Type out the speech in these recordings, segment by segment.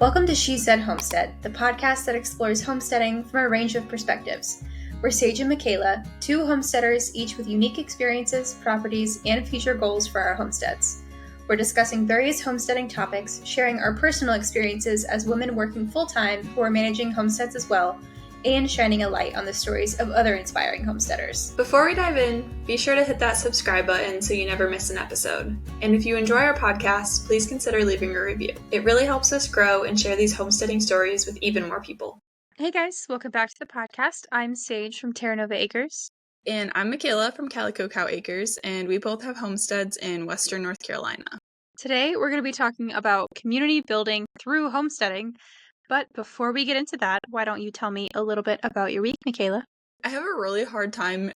Welcome to She Said Homestead, the podcast that explores homesteading from a range of perspectives. We're Sage and Mickayla, two homesteaders, each with unique experiences, properties, and future goals for our homesteads. We're discussing various homesteading topics, sharing our personal experiences as women working full-time who are managing homesteads as well, and shining a light on the stories of other inspiring homesteaders. Before we dive in, be sure to hit that subscribe button so you never miss an episode. And if you enjoy our podcast, please consider leaving a review. It really helps us grow and share these homesteading stories with even more people. Hey guys, welcome back to the podcast. I'm Sage from Terra Nova Acres. And I'm Mickayla from Calico Cow Acres, and we both have homesteads in Western North Carolina. Today, we're going to be talking about community building through homesteading. But before we get into that, why don't you tell me a little bit about your week, Mickayla? I have a really hard time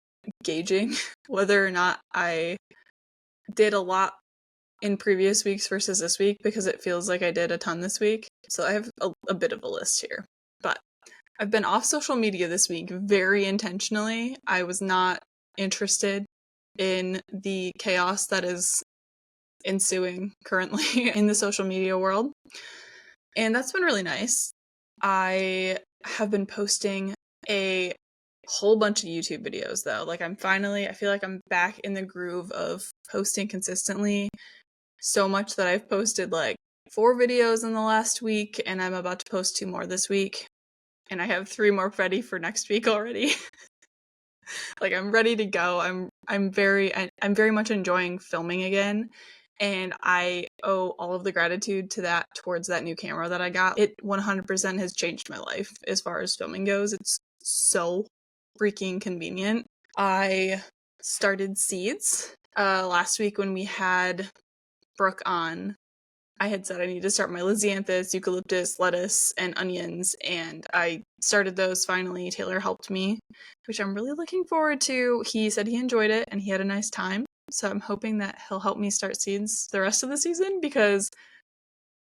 gauging whether or not I did a lot in previous weeks versus this week because it feels like I did a ton this week. So I have a bit of a list here. But I've been off social media this week very intentionally. I was not interested in the chaos that is ensuing currently in the social media world. And that's been really nice. I have been posting a whole bunch of YouTube videos though. I feel like I'm back in the groove of posting consistently so much that I've posted like 4 videos in the last week and I'm about to post 2 more this week. And I have 3 more ready for next week already. Like I'm ready to go. I'm very much enjoying filming again. And I owe all of the gratitude towards that new camera that I got. It 100% has changed my life as far as filming goes. It's so freaking convenient. I started seeds last week when we had Brooke on. I had said I need to start my lisianthus, eucalyptus, lettuce, and onions, and I started those finally. Taylor helped me, which I'm really looking forward to. He said he enjoyed it and he had a nice time. So I'm hoping that he'll help me start seeds the rest of the season because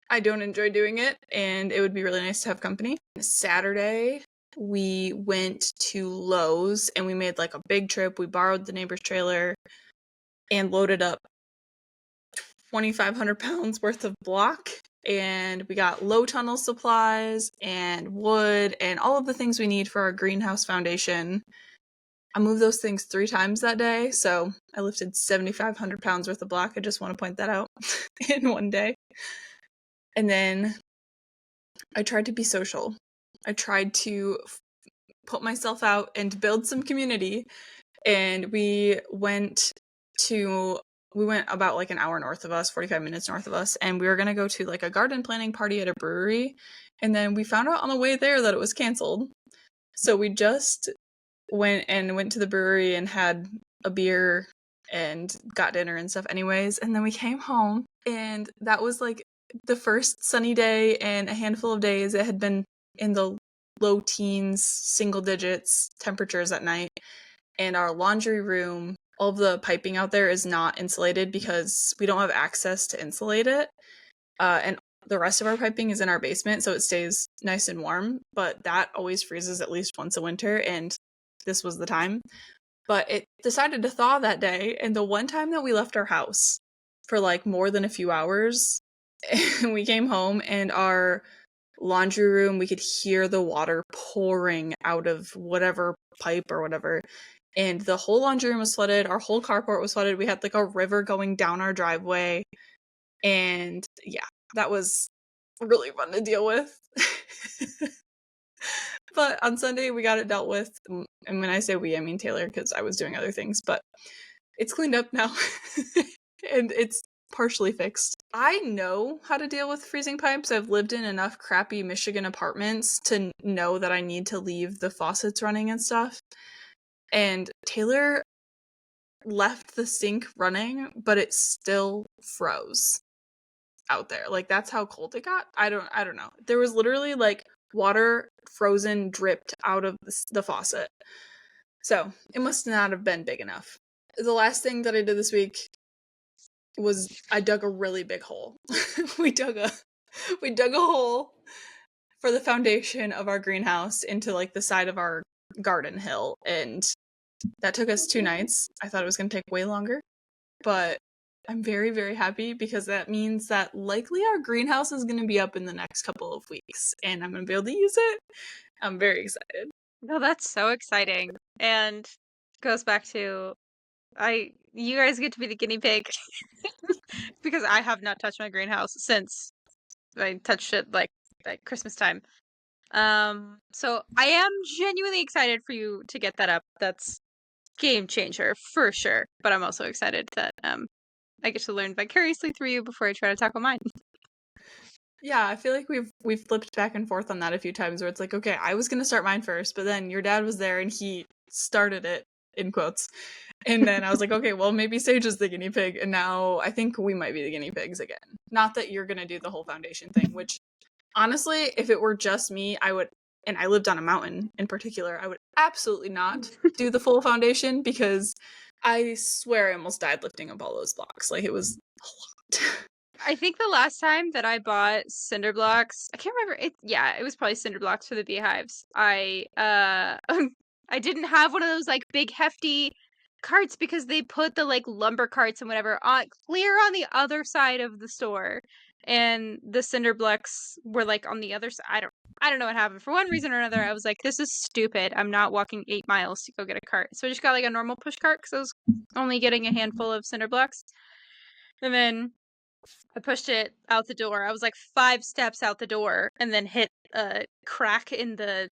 I don't enjoy doing it and it would be really nice to have company. Saturday, we went to Lowe's and we made like a big trip. We borrowed the neighbor's trailer and loaded up 2,500 pounds worth of block. And we got low tunnel supplies and wood and all of the things we need for our greenhouse foundation. I moved those things 3 times that day, so I lifted 7,500 pounds worth of block. I just want to point that out in one day. And then I tried to be social. I tried to put myself out and build some community. And we went about like an hour north of us, 45 minutes north of us, and we were going to go to like a garden planting party at a brewery. And then we found out on the way there that it was canceled. So we just went to the brewery and had a beer and got dinner and stuff anyways, and then we came home and that was like the first sunny day in a handful of days. It had been in the low teens, single digits temperatures at night, and our laundry room, all of the piping out there is not insulated because we don't have access to insulate it, and the rest of our piping is in our basement, so it stays nice and warm, but that always freezes at least once a winter, and this was the time. But it decided to thaw that day, and the one time that we left our house for like more than a few hours, we came home and our laundry room, we could hear the water pouring out of whatever pipe or whatever, and the whole laundry room was flooded. Our whole carport was flooded. We had like a river going down our driveway, and yeah, that was really fun to deal with. But on Sunday, we got it dealt with. And when I say we, I mean Taylor, because I was doing other things. But it's cleaned up now. And it's partially fixed. I know how to deal with freezing pipes. I've lived in enough crappy Michigan apartments to know that I need to leave the faucets running and stuff. And Taylor left the sink running, but it still froze out there. Like, that's how cold it got. I don't know. There was literally like water frozen dripped out of the faucet. So it must not have been big enough. The last thing that I did this week was I dug a really big hole. we dug a hole for the foundation of our greenhouse into like the side of our garden hill, and that took us 2 nights. I thought it was going to take way longer, but I'm very, very happy because that means that likely our greenhouse is going to be up in the next couple of weeks and I'm going to be able to use it. I'm very excited. No, that's so exciting. And goes back to you guys get to be the guinea pig because I have not touched my greenhouse since I touched it like Christmas time. So I am genuinely excited for you to get that up. That's game changer for sure. But I'm also excited that I get to learn vicariously through you before I try to tackle mine. Yeah, I feel like we've flipped back and forth on that a few times where it's like, okay, I was gonna start mine first, but then your dad was there and he started it in quotes. And then I was like, okay, well maybe Sage is the guinea pig, and now I think we might be the guinea pigs again. Not that you're gonna do the whole foundation thing, which honestly, if it were just me, I would, and I lived on a mountain in particular, I would absolutely not do the full foundation because I swear I almost died lifting up all those blocks. Like it was a lot. I think the last time that I bought cinder blocks, I can't remember. It was probably cinder blocks for the beehives. I didn't have one of those like big hefty carts because they put the like lumber carts and whatever on clear on the other side of the store, and the cinder blocks were like on the other side. I don't know what happened. For one reason or another, I was like, this is stupid. I'm not walking 8 miles to go get a cart. So I just got like a normal push cart because I was only getting a handful of cinder blocks, and then I pushed it out the door. I was like 5 steps out the door and then hit a crack in the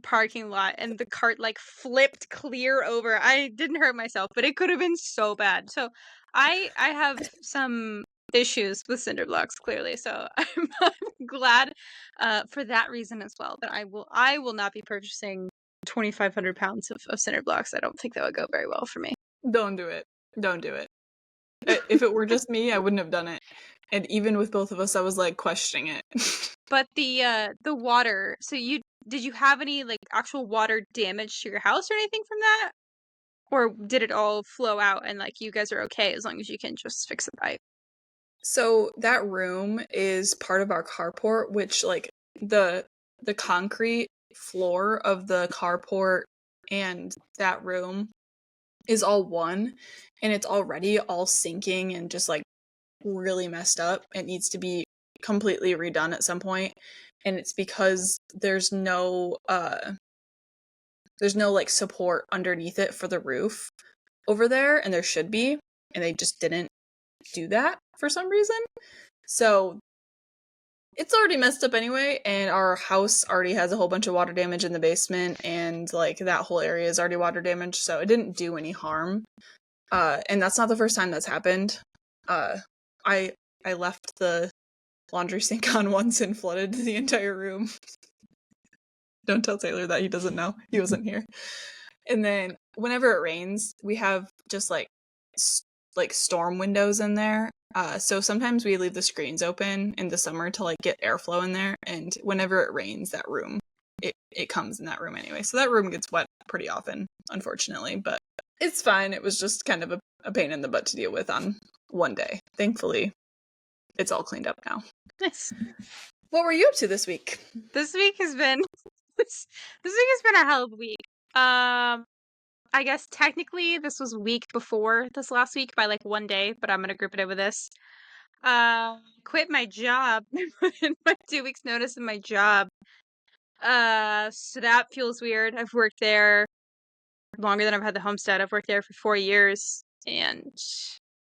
parking lot and the cart like flipped clear over. I didn't hurt myself, but it could have been so bad. So I have some issues with cinder blocks clearly. So I'm glad for that reason as well that I will not be purchasing 2,500 pounds of cinder blocks. I don't think that would go very well for me. Don't do it. Don't do it. If it were just me, I wouldn't have done it. And even with both of us, I was like questioning it. But the water, so did you have any like actual water damage to your house or anything from that? Or did it all flow out and like you guys are okay as long as you can just fix the pipe? So that room is part of our carport, which like the concrete floor of the carport and that room is all one, and it's already all sinking and just like really messed up. It needs to be completely redone at some point, and it's because there's no like support underneath it for the roof over there, and there should be, and they just didn't do that for some reason. So it's already messed up anyway, and our house already has a whole bunch of water damage in the basement, and like that whole area is already water damaged, so it didn't do any harm. And that's not the first time that's happened. I left the laundry sink on once and flooded the entire room. Don't tell Taylor that, he doesn't know. He wasn't here. And then whenever it rains, we have just like storm windows in there. So sometimes we leave the screens open in the summer to like get airflow in there. And whenever it rains, that room, it comes in that room anyway. So that room gets wet pretty often, unfortunately. But it's fine. It was just kind of a pain in the butt to deal with on one day. Thankfully, it's all cleaned up now. Nice. What were you up to this week? This week has been this week has been a hell of a week. I guess technically this was week before this last week by like one day, but I'm gonna group it in with this. Quit my job. Put in my 2 weeks notice in my job. So that feels weird. I've worked there longer than I've had the homestead. I've worked there for 4 years and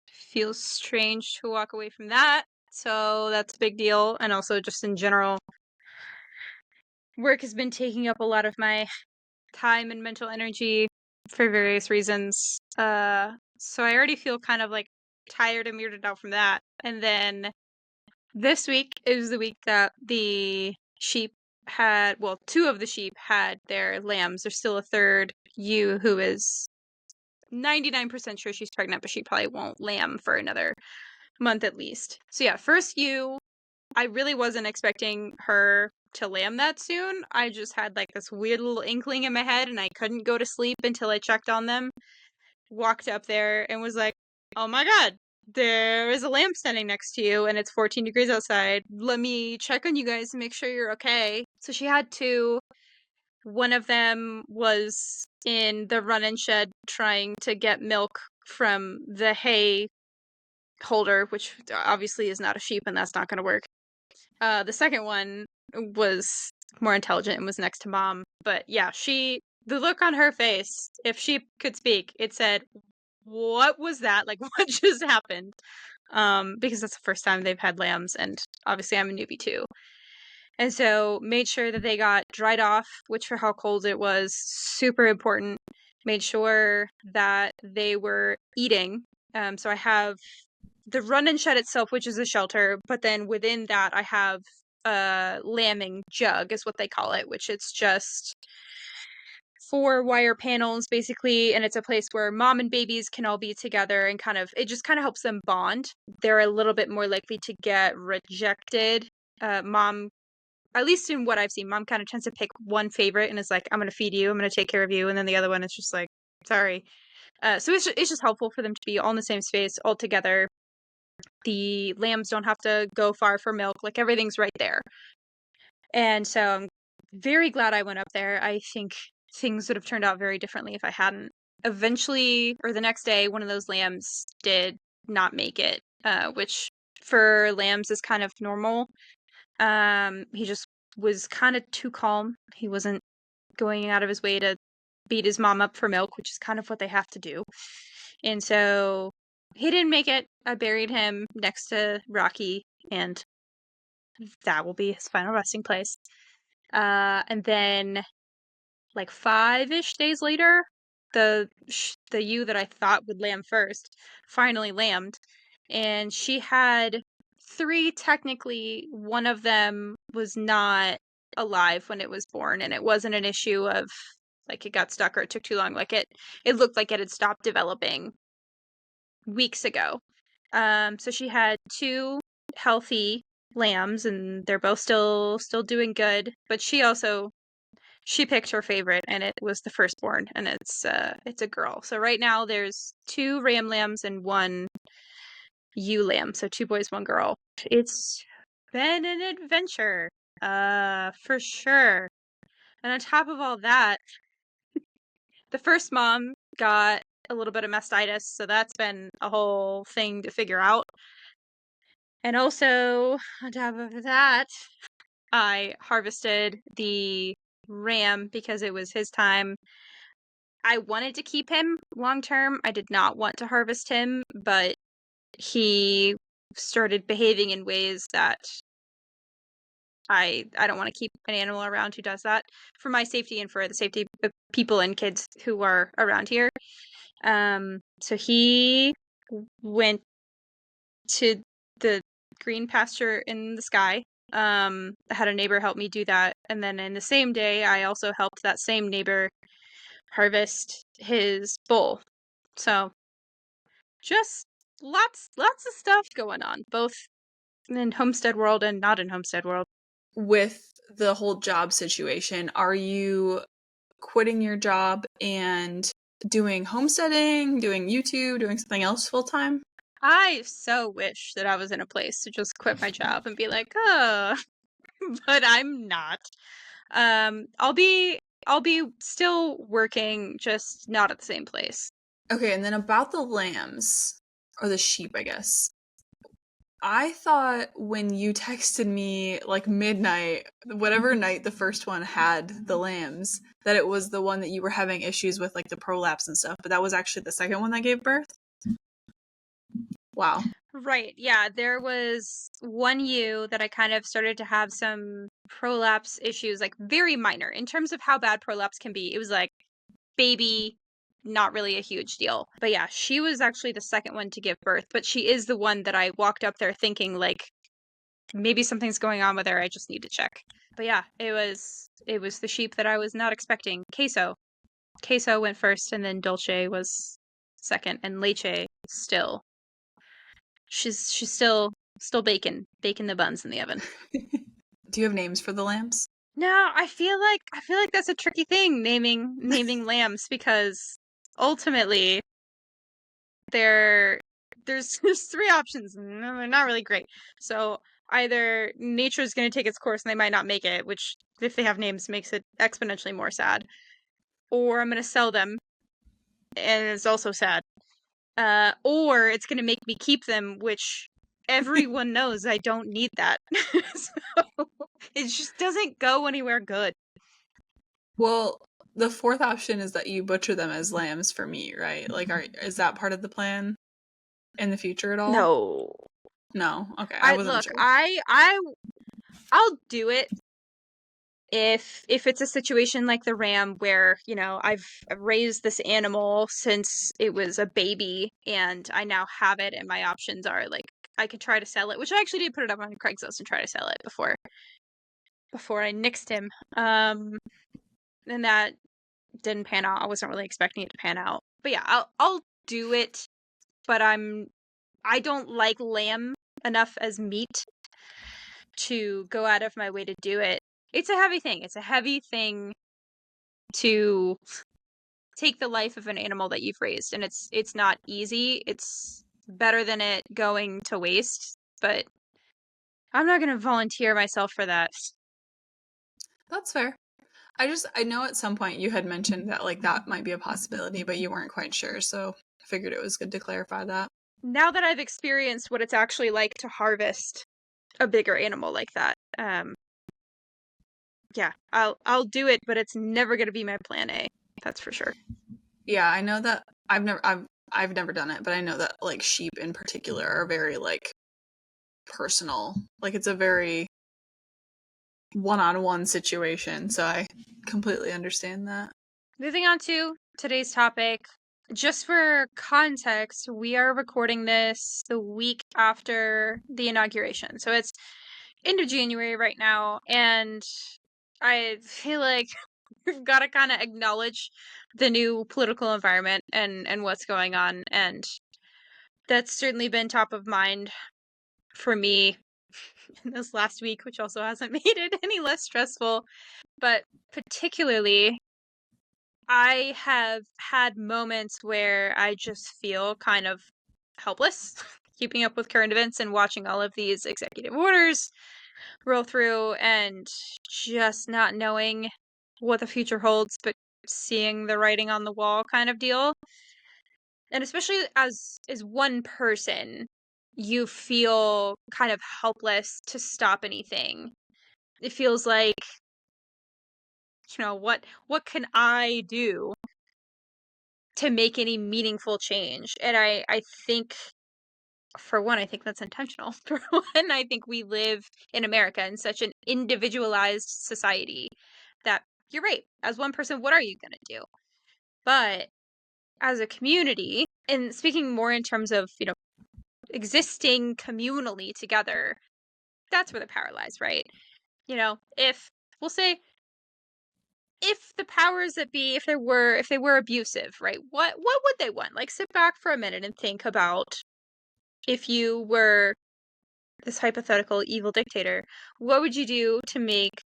feels strange to walk away from that. So that's a big deal. And also just in general, work has been taking up a lot of my time and mental energy for various reasons. So I already feel kind of like tired and weirded out from that. And then this week is the week that the sheep had, well, 2 of the sheep had their lambs. There's still a third ewe who is 99% sure she's pregnant, but she probably won't lamb for another month at least. So yeah, first ewe, I really wasn't expecting her to lamb that soon. I just had like this weird little inkling in my head and I couldn't go to sleep until I checked on them. Walked up there and was like, oh my god, there is a lamb standing next to you and it's 14 degrees outside. Let me check on you guys and make sure you're okay. So she had 2. One of them was in the run-in shed trying to get milk from the hay holder, which obviously is not a sheep, and that's not going to work. The second one was more intelligent and was next to Mom. But yeah, the look on her face, if she could speak, it said, "What was that? Like, what just happened?" Because that's the first time they've had lambs, and obviously I'm a newbie too. And so made sure that they got dried off, which for how cold it was, super important. Made sure that they were eating. So I have the run and shed itself, which is a shelter, but then within that I have a lambing jug is what they call it, which it's just 4 wire panels basically, and it's a place where mom and babies can all be together and it just kind of helps them bond. They're a little bit more likely to get rejected. Mom, at least in what I've seen, mom kind of tends to pick one favorite and is like, I'm going to feed you, I'm going to take care of you, and then the other one is just like, sorry. So it's just helpful for them to be all in the same space, all together. The lambs don't have to go far for milk, like everything's right there. And so I'm very glad I went up there. I think things would have turned out very differently if I hadn't. Eventually, or the next day, one of those lambs did not make it, which for lambs is kind of normal. He just was kind of too calm. He wasn't going out of his way to beat his mom up for milk, which is kind of what they have to do. And so he didn't make it. I buried him next to Rocky, and that will be his final resting place. And then, like 5-ish days later, the ewe that I thought would lamb first finally lambed, and she had 3 technically. One of them was not alive when it was born, and it wasn't an issue of like it got stuck or it took too long. Like it looked like it had stopped developing weeks ago. So she had 2 healthy lambs, and they're both still doing good. But she picked her favorite, and it was the firstborn, and it's a girl. So right now there's 2 ram lambs and 1 ewe lamb. So 2 boys, 1 girl. It's been an adventure, for sure. And on top of all that, the first mom got a little bit of mastitis, so that's been a whole thing to figure out. And also, on top of that, I harvested the ram because it was his time. I wanted to keep him long term. I did not want to harvest him, but he started behaving in ways that I don't want to keep an animal around who does that for my safety and for the safety of people and kids who are around here. So he went to the green pasture in the sky. I had a neighbor help me do that, and then in the same day, I also helped that same neighbor harvest his bull. So just lots of stuff going on, both in Homestead world and not in Homestead world. With the whole job situation, are you quitting your job and doing homesteading, doing YouTube, doing something else full time? I so wish that I was in a place to just quit my job and be like, oh, but I'm not. I'll be still working, just not at the same place. Okay, and then about the lambs, or the sheep, I guess. I thought when you texted me like midnight, whatever night the first one had the lambs, that it was the one that you were having issues with, like the prolapse and stuff, but that was actually the second one that gave birth? Wow. Right, yeah, there was one ewe that I kind of started to have some prolapse issues, like very minor in terms of how bad prolapse can be. It was like baby, not really a huge deal. But yeah, she was actually the second one to give birth, but she is the one that I walked up there thinking like maybe something's going on with her. I just need to check. But yeah, it was the sheep that I was not expecting. Queso went first, and then Dolce was second, and Leche still. She's still baking the buns in the oven. Do you have names for the lambs? No, I feel like that's a tricky thing, naming lambs, because ultimately there's 3 options, and they're not really great. So either nature's going to take its course and they might not make it, which if they have names makes it exponentially more sad, or I'm going to sell them, and it's also sad. or it's going to make me keep them, which everyone knows I don't need that. So it just doesn't go anywhere good. Well, the fourth option is that you butcher them as lambs for meat, right? Like, is that part of the plan in the future at all? No. No? Okay, I wasn't sure. I'll do it if it's a situation like the ram where, you know, I've raised this animal since it was a baby and I now have it and my options are like I could try to sell it, which I actually did put it up on Craigslist and try to sell it before I nixed him. And that didn't pan out. I wasn't really expecting it to pan out. But yeah, I'll do it, but I don't like lamb enough as meat to go out of my way to do it. It's a heavy thing. It's a heavy thing to take the life of an animal that you've raised, and it's not easy. It's better than it going to waste, but I'm not going to volunteer myself for that. That's fair. I know at some point you had mentioned that like that might be a possibility, but you weren't quite sure, so I figured it was good to clarify that. Now that I've experienced what it's actually like to harvest a bigger animal like that, yeah, I'll do it, but it's never going to be my plan A. That's for sure. Yeah, I know that I've never done it, but I know that like sheep in particular are very like personal. Like it's a very one-on-one situation, so I completely understand that. Moving on to today's topic. Just for context, we are recording this the week after the inauguration. So it's end of January right now, and I feel like we've got to kind of acknowledge the new political environment and what's going on, and that's certainly been top of mind for me in this last week, which also hasn't made it any less stressful. But particularly, I have had moments where I just feel kind of helpless keeping up with current events and watching all of these executive orders roll through and just not knowing what the future holds, but seeing the writing on the wall kind of deal. And especially as one person, you feel kind of helpless to stop anything. It feels like, you know, what can I do to make any meaningful change? And I think, for one, I think that's intentional. For one, I think we live in America in such an individualized society that you're right. As one person, what are you going to do? But as a community, and speaking more in terms of, you know, existing communally together, that's where the power lies, right? You know, if we'll say if the powers that be, if they were abusive, right? What would they want? Like sit back for a minute and think about if you were this hypothetical evil dictator, what would you do to make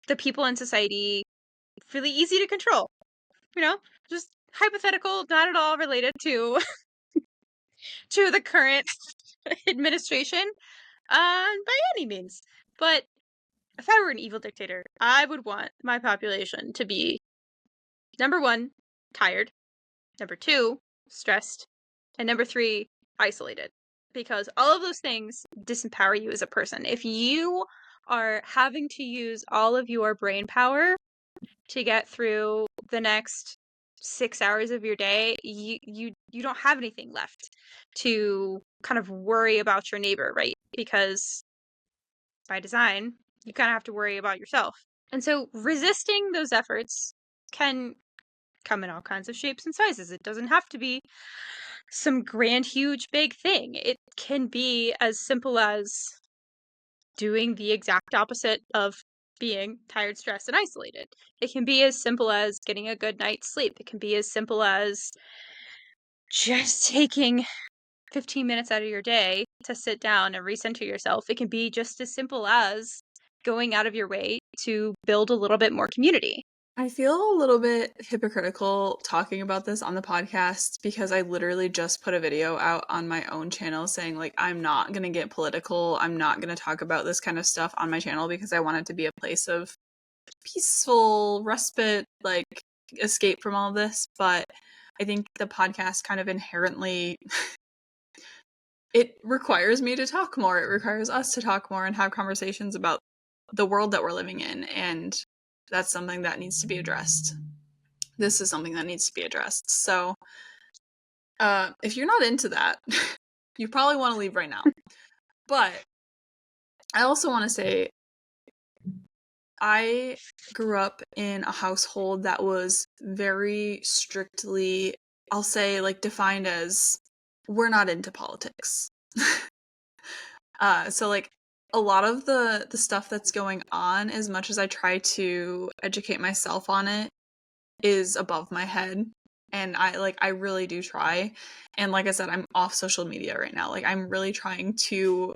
the people in society really easy to control? You know, just hypothetical, not at all related to to the current administration, by any means. But if I were an evil dictator, I would want my population to be number one, tired, number two, stressed, and number three, isolated. Because all of those things disempower you as a person. If you are having to use all of your brain power to get through the next 6 hours of your day, you don't have anything left to kind of worry about your neighbor, right? Because by design, you kind of have to worry about yourself. And so resisting those efforts can come in all kinds of shapes and sizes. It doesn't have to be some grand, huge, big thing. It can be as simple as doing the exact opposite of being tired, stressed, and isolated. It can be as simple as getting a good night's sleep. It can be as simple as just taking 15 minutes out of your day to sit down and recenter yourself. It can be just as simple as going out of your way to build a little bit more community. I feel a little bit hypocritical talking about this on the podcast because I literally just put a video out on my own channel saying, like, I'm not going to get political. I'm not going to talk about this kind of stuff on my channel because I want it to be a place of peaceful respite, like, escape from all of this. But I think the podcast kind of inherently it requires me to talk more. It requires us to talk more and have conversations about the world that we're living in, and that's something that needs to be addressed. This is something that needs to be addressed. So if you're not into that, you probably want to leave right now. But I also want to say I grew up in a household that was very strictly, I'll say, like, defined as we're not into politics. So like a lot of the stuff that's going on, as much as I try to educate myself on it, is above my head. And I really do try. And like I said, I'm off social media right now. Like, I'm really trying to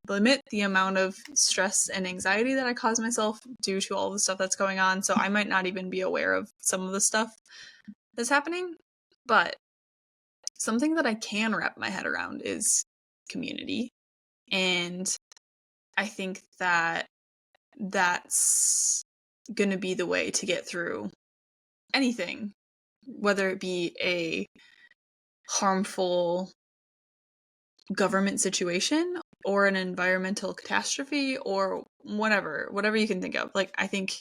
limit the amount of stress and anxiety that I cause myself due to all the stuff that's going on. So I might not even be aware of some of the stuff that's happening. But something that I can wrap my head around is community. And I think that that's going to be the way to get through anything, whether it be a harmful government situation or an environmental catastrophe or whatever you can think of. Like, I think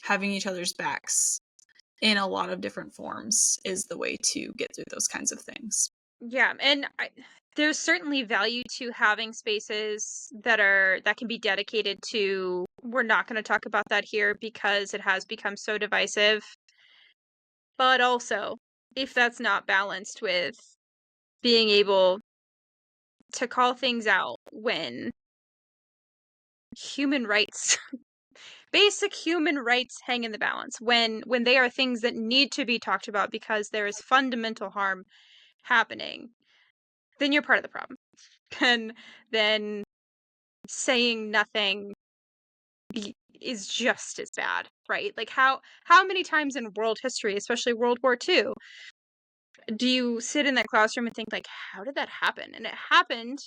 having each other's backs in a lot of different forms is the way to get through those kinds of things. Yeah, and there's certainly value to having spaces that can be dedicated to, we're not going to talk about that here because it has become so divisive. But also, if that's not balanced with being able to call things out when human rights, basic human rights hang in the balance, when they are things that need to be talked about because there is fundamental harm happening, then you're part of the problem. And then saying nothing is just as bad, right? Like, how many times in world history, especially World War II, do you sit in that classroom and think, like, how did that happen? And it happened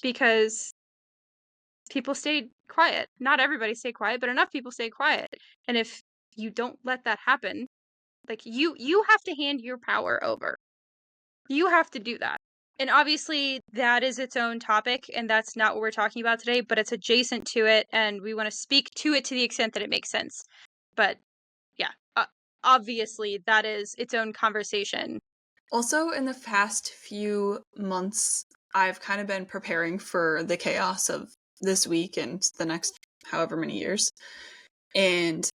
because people stayed quiet. Not everybody stayed quiet, but enough people stayed quiet. And if you don't let that happen, like, you have to hand your power over. You have to do that. And obviously that is its own topic, and that's not what we're talking about today, but it's adjacent to it, and we want to speak to it to the extent that it makes sense. But yeah, obviously that is its own conversation. Also, in the past few months, I've kind of been preparing for the chaos of this week and the next however many years. And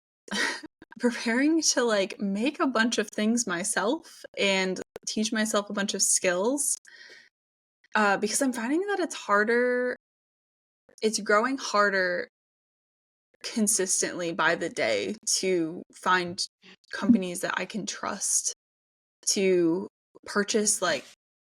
preparing to, like, make a bunch of things myself and teach myself a bunch of skills. Because I'm finding that it's growing harder consistently by the day to find companies that I can trust to purchase, like,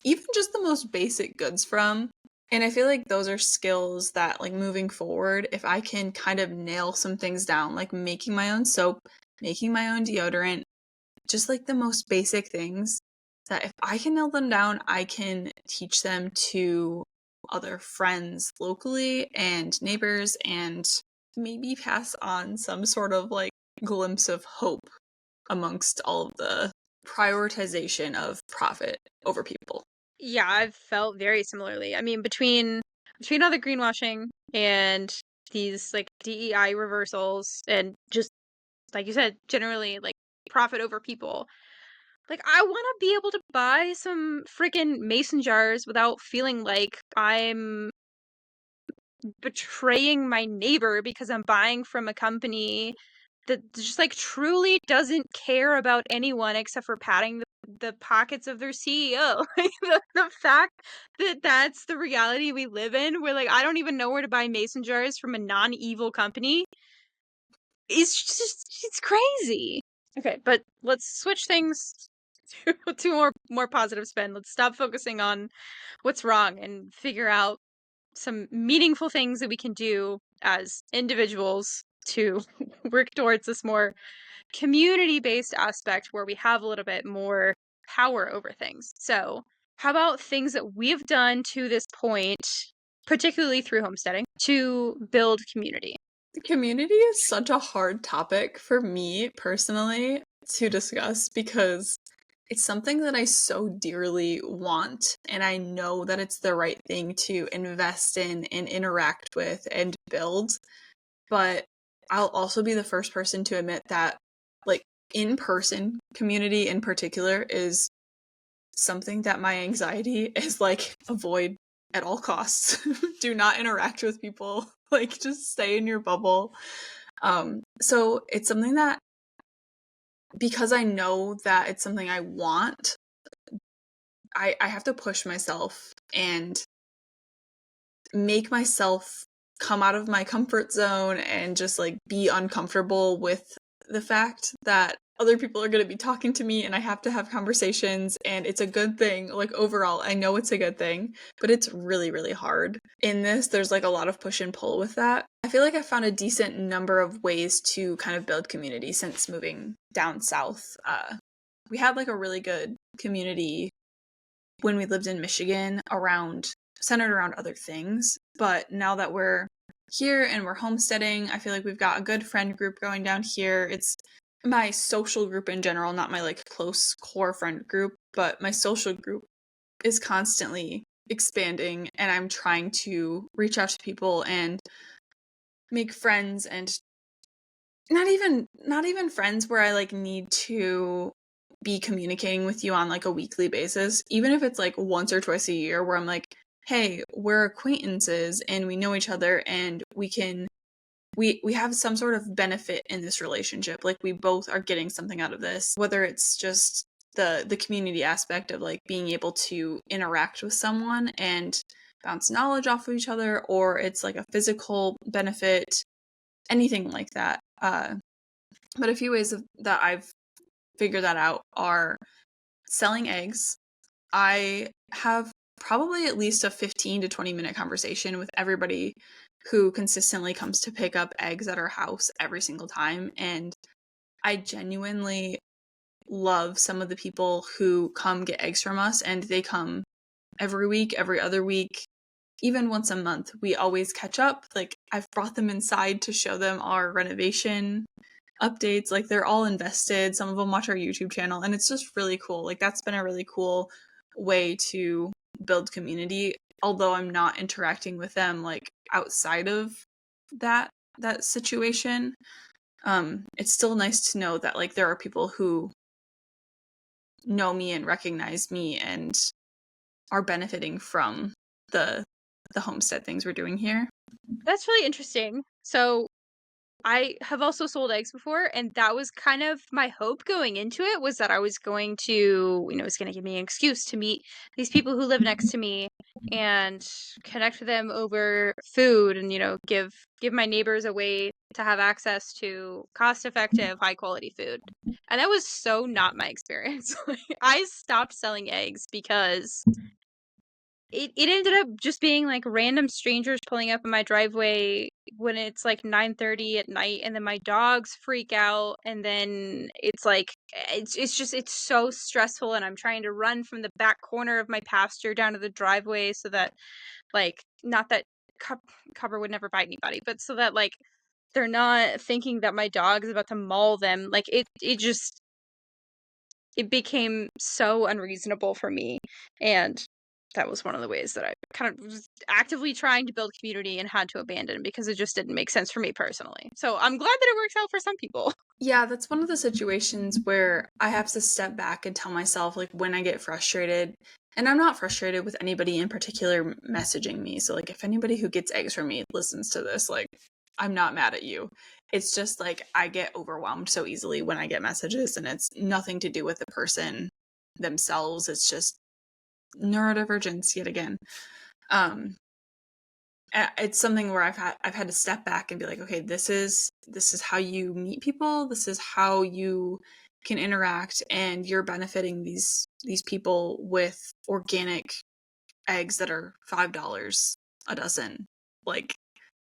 even just the most basic goods from. And I feel like those are skills that, like, moving forward, if I can kind of nail some things down, like making my own soap, making my own deodorant, just like the most basic things, that if I can nail them down, I can teach them to other friends locally and neighbors, and maybe pass on some sort of, like, glimpse of hope amongst all of the prioritization of profit over people. Yeah, I've felt very similarly. I mean, between all the greenwashing and these, like, DEI reversals and just, like you said, generally, like, profit over people, like, I want to be able to buy some freaking mason jars without feeling like I'm betraying my neighbor because I'm buying from a company that just, like, truly doesn't care about anyone except for padding the pockets of their CEO. Like, the fact that that's the reality we live in, where, like, I don't even know where to buy mason jars from a non-evil company, is just, it's crazy. Okay, but let's switch things to more positive spin. Let's stop focusing on what's wrong and figure out some meaningful things that we can do as individuals to work towards this more community-based aspect where we have a little bit more power over things. So, how about things that we've done to this point, particularly through homesteading, to build community? Community is such a hard topic for me personally to discuss because It's something that I so dearly want, and I know that it's the right thing to invest in and interact with and build. But I'll also be the first person to admit that, like, in-person community in particular is something that my anxiety is like, avoid at all costs. Do not interact with people. Like, just stay in your bubble. So it's something that, because I know that it's something I want, I have to push myself and make myself come out of my comfort zone and just like be uncomfortable with the fact that other people are going to be talking to me and I have to have conversations, and it's a good thing. Like, overall, I know it's a good thing, but it's really, really hard. In this, there's like a lot of push and pull with that. I feel like I found a decent number of ways to kind of build community since moving down south. We had like a really good community when we lived in Michigan, centered around other things. But now that we're here and we're homesteading, I feel like we've got a good friend group going down here. It's my social group in general, not my like close core friend group, but my social group is constantly expanding, and I'm trying to reach out to people and make friends, and not even friends where I like need to be communicating with you on like a weekly basis, even if it's like once or twice a year, where I'm like, hey, we're acquaintances and we know each other, and we have some sort of benefit in this relationship. Like, we both are getting something out of this, whether it's just the community aspect of like being able to interact with someone and bounce knowledge off of each other, or it's like a physical benefit, anything like that. But a few ways that I've figured that out are selling eggs. I have probably at least a 15 to 20-minute conversation with everybody who consistently comes to pick up eggs at our house every single time. And I genuinely love some of the people who come get eggs from us, and they come every week, every other week, even once a month. We always catch up. Like, I've brought them inside to show them our renovation updates. Like, they're all invested. Some of them watch our YouTube channel, and it's just really cool. Like, that's been a really cool way to build community, although I'm not interacting with them like outside of that situation. It's still nice to know that like there are people who know me and recognize me and are benefiting from the homestead things we're doing here. That's really interesting. So I have also sold eggs before, and that was kind of my hope going into it, was that I was going to, it's going to give me an excuse to meet these people who live next to me and connect with them over food, and, give my neighbors a way to have access to cost-effective, high-quality food. And that was so not my experience. I stopped selling eggs because it ended up just being like random strangers pulling up in my driveway when it's like 9:30 at night, and then my dogs freak out, and then it's like it's so stressful, and I'm trying to run from the back corner of my pasture down to the driveway so that, like, not that cover would never bite anybody, but so that like they're not thinking that my dog is about to maul them. Like, it became so unreasonable for me, and that was one of the ways that I kind of was actively trying to build community and had to abandon because it just didn't make sense for me personally. So I'm glad that it works out for some people. Yeah, that's one of the situations where I have to step back and tell myself, like, when I get frustrated, and I'm not frustrated with anybody in particular messaging me. So, like, if anybody who gets eggs from me listens to this, like, I'm not mad at you. It's just like I get overwhelmed so easily when I get messages, and it's nothing to do with the person themselves. It's just neurodivergence yet again. It's something where I've had to step back and be like, okay, this is how you meet people. This is how you can interact, and you're benefiting these people with organic eggs that are $5 a dozen. Like,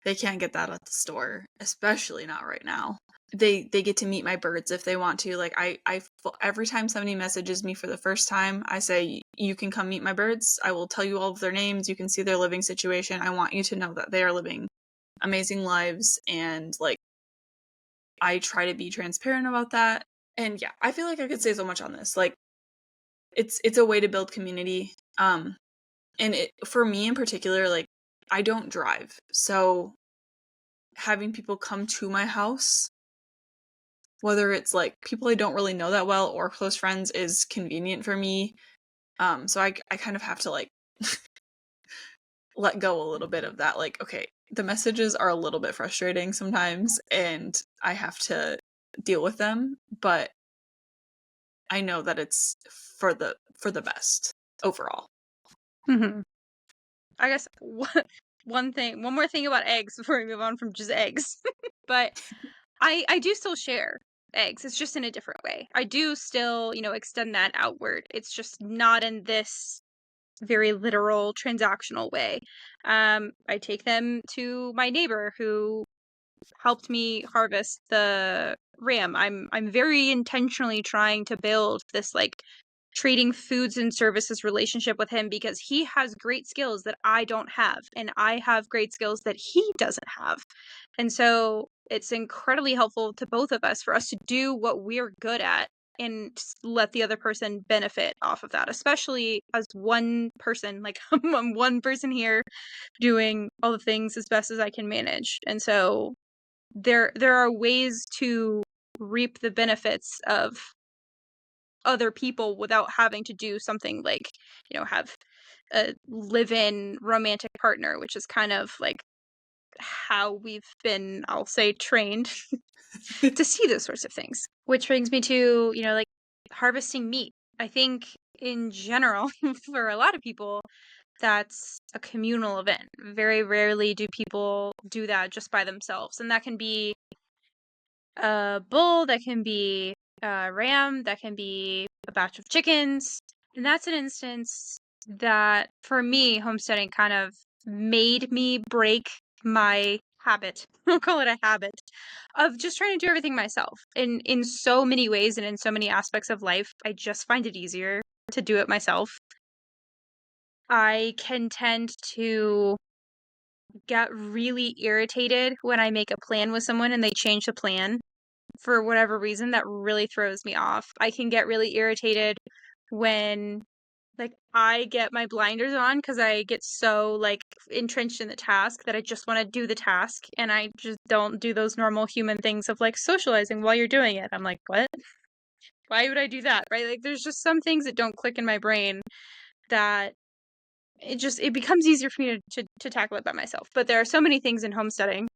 they can't get that at the store, especially not right now. They get to meet my birds if they want to. Like, I every time somebody messages me for the first time, I say, you can come meet my birds. I will tell you all of their names. You can see their living situation. I want you to know that they are living amazing lives, and like, I try to be transparent about that. And yeah, I feel like I could say so much on this. Like, it's a way to build community. And for me in particular, like, I don't drive, so having people come to my house, whether it's like people I don't really know that well or close friends, is convenient for me. So I kind of have to like let go a little bit of that. Like, okay, the messages are a little bit frustrating sometimes, and I have to deal with them, but I know that it's for the best overall. Mm-hmm. I guess one more thing about eggs before we move on from just eggs. But I do still share eggs. It's just in a different way. I do still, extend that outward. It's just not in this very literal transactional way. I take them to my neighbor who helped me harvest the ram. I'm very intentionally trying to build this like trading foods and services relationship with him because he has great skills that I don't have and I have great skills that he doesn't have. And so it's incredibly helpful to both of us for us to do what we're good at and let the other person benefit off of that, especially as one person. Like I'm one person here doing all the things as best as I can manage. And so there are ways to reap the benefits of other people without having to do something like, have a live-in romantic partner, which is kind of like how we've been, I'll say, trained to see those sorts of things. Which brings me to, like harvesting meat. I think in general, for a lot of people, that's a communal event. Very rarely do people do that just by themselves. And that can be a bull, that can be a ram, that can be a batch of chickens. And that's an instance that, for me, homesteading kind of made me break my habit. I'll call it a habit of just trying to do everything myself. In so many ways and in so many aspects of life, I just find it easier to do it myself. I can tend to get really irritated when I make a plan with someone and they change the plan for whatever reason. That really throws me off. I can get really irritated when like I get my blinders on because I get so like entrenched in the task that I just want to do the task and I just don't do those normal human things of like socializing while you're doing it. I'm like, what? Why would I do that? Right? Like there's just some things that don't click in my brain that it becomes easier for me to tackle it by myself. But there are so many things in homesteading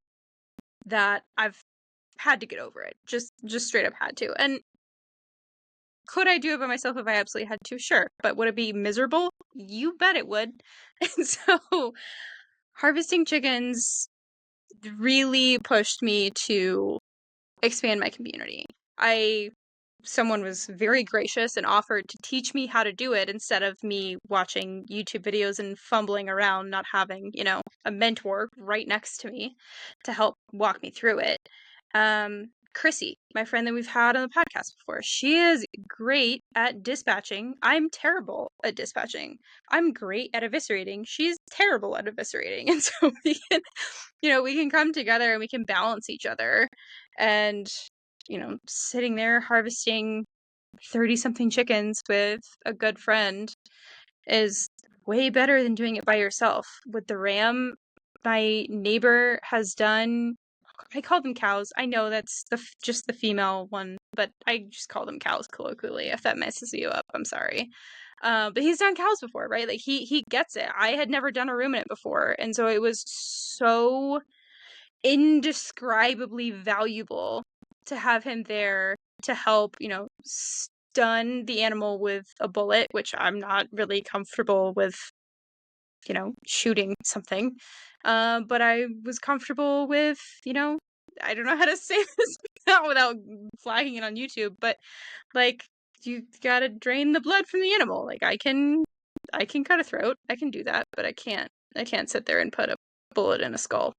that I've had to get over it. Just straight up had to. And could I do it by myself if I absolutely had to? Sure. But would it be miserable? You bet it would. And so harvesting chickens really pushed me to expand my community. Someone was very gracious and offered to teach me how to do it instead of me watching YouTube videos and fumbling around, not having, a mentor right next to me to help walk me through it. Chrissy, my friend that we've had on the podcast before, she is great at dispatching. I'm terrible at dispatching. I'm great at eviscerating. She's terrible at eviscerating. And so we can come together and we can balance each other. And sitting there harvesting 30-something chickens with a good friend is way better than doing it by yourself. With the ram, my neighbor has done, I call them cows. I know that's just the female one, but I just call them cows colloquially. If that messes you up, I'm sorry. But he's done cows before, right? Like he gets it. I had never done a ruminant before, and so it was so indescribably valuable to have him there to help, stun the animal with a bullet, which I'm not really comfortable with, shooting something. But I was comfortable with, I don't know how to say this without flagging it on YouTube, but like you gotta drain the blood from the animal. Like I can cut a throat, I can do that, but I can't sit there and put a bullet in a skull.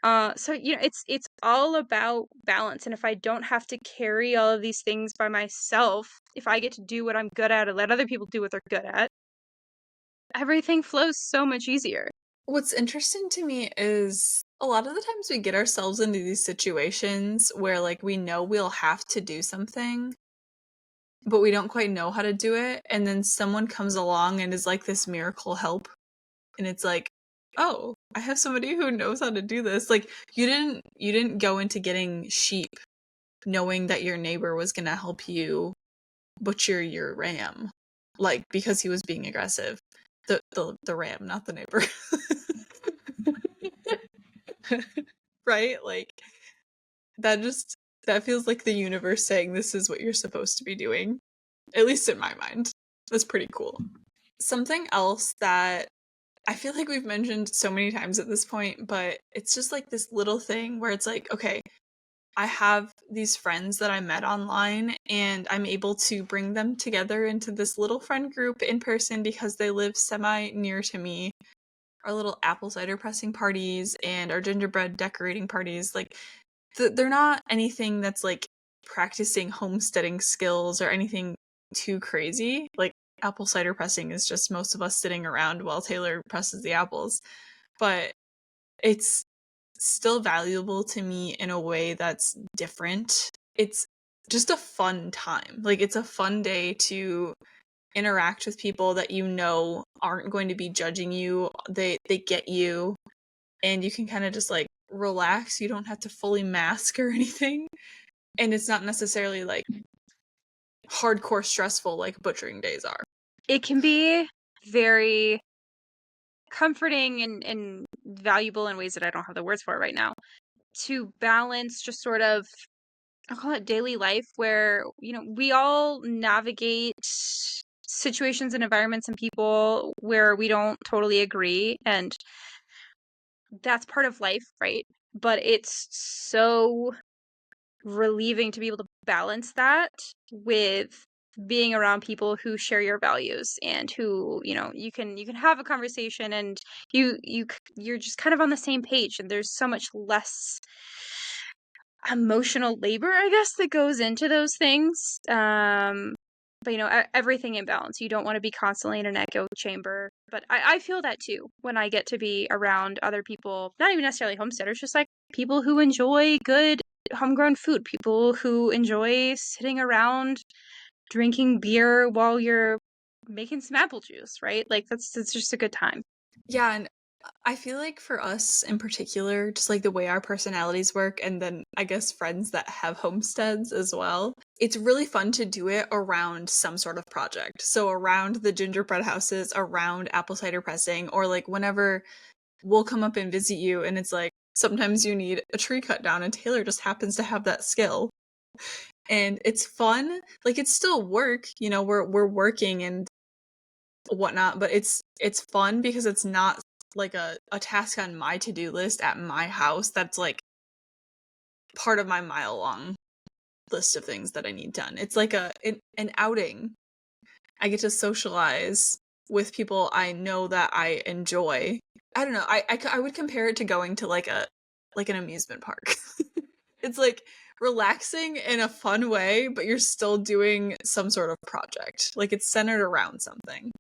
So it's all about balance, and if I don't have to carry all of these things by myself, if I get to do what I'm good at and let other people do what they're good at, everything flows so much easier. What's interesting to me is a lot of the times we get ourselves into these situations where like we know we'll have to do something, but we don't quite know how to do it. And then someone comes along and is like this miracle help. And it's like, oh, I have somebody who knows how to do this. Like you didn't go into getting sheep knowing that your neighbor was going to help you butcher your ram, like because he was being aggressive. The ram, not the neighbor. Right? Like that feels like the universe saying this is what you're supposed to be doing. At least in my mind. That's pretty cool. Something else that I feel like we've mentioned so many times at this point, but it's just like this little thing where it's like, okay, I have these friends that I met online and I'm able to bring them together into this little friend group in person because they live semi near to me. Our little apple cider pressing parties and our gingerbread decorating parties, like they're not anything that's like practicing homesteading skills or anything too crazy. Like apple cider pressing is just most of us sitting around while Taylor presses the apples. But it's still valuable to me in a way that's different. It's just a fun time. Like it's a fun day to interact with people that you know aren't going to be judging you. They get you and you can kind of just like relax. You don't have to fully mask or anything. And it's not necessarily like hardcore stressful like butchering days are. It can be very comforting and valuable in ways that I don't have the words for right now, to balance just sort of, I'll call it daily life, where, we all navigate situations and environments and people where we don't totally agree, and that's part of life, right? But it's so relieving to be able to balance that with being around people who share your values and who, you can have a conversation and you're just kind of on the same page, and there's so much less emotional labor, I guess, that goes into those things. But everything in balance. You don't want to be constantly in an echo chamber. But I feel that too when I get to be around other people, not even necessarily homesteaders, just like people who enjoy good homegrown food, people who enjoy sitting around drinking beer while you're making some apple juice, right? Like that's just a good time. Yeah, and I feel like for us in particular, just like the way our personalities work, and then I guess friends that have homesteads as well, it's really fun to do it around some sort of project. So around the gingerbread houses, around apple cider pressing, or like whenever we'll come up and visit you, and it's like sometimes you need a tree cut down, and Taylor just happens to have that skill. And it's fun. Like it's still work, we're working and whatnot, but it's fun because it's not like a task on my to-do list at my house that's like part of my mile-long list of things that I need done. It's like an outing. I get to socialize with people I know that I enjoy. I don't know. I would compare it to going to like an amusement park. It's like relaxing in a fun way, but you're still doing some sort of project. Like it's centered around something.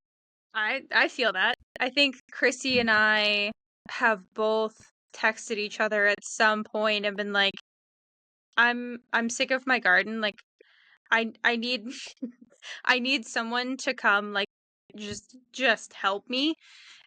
I feel that. I think Chrissy and I have both texted each other at some point and been like, I'm sick of my garden. Like I need I need someone to come, like, just help me.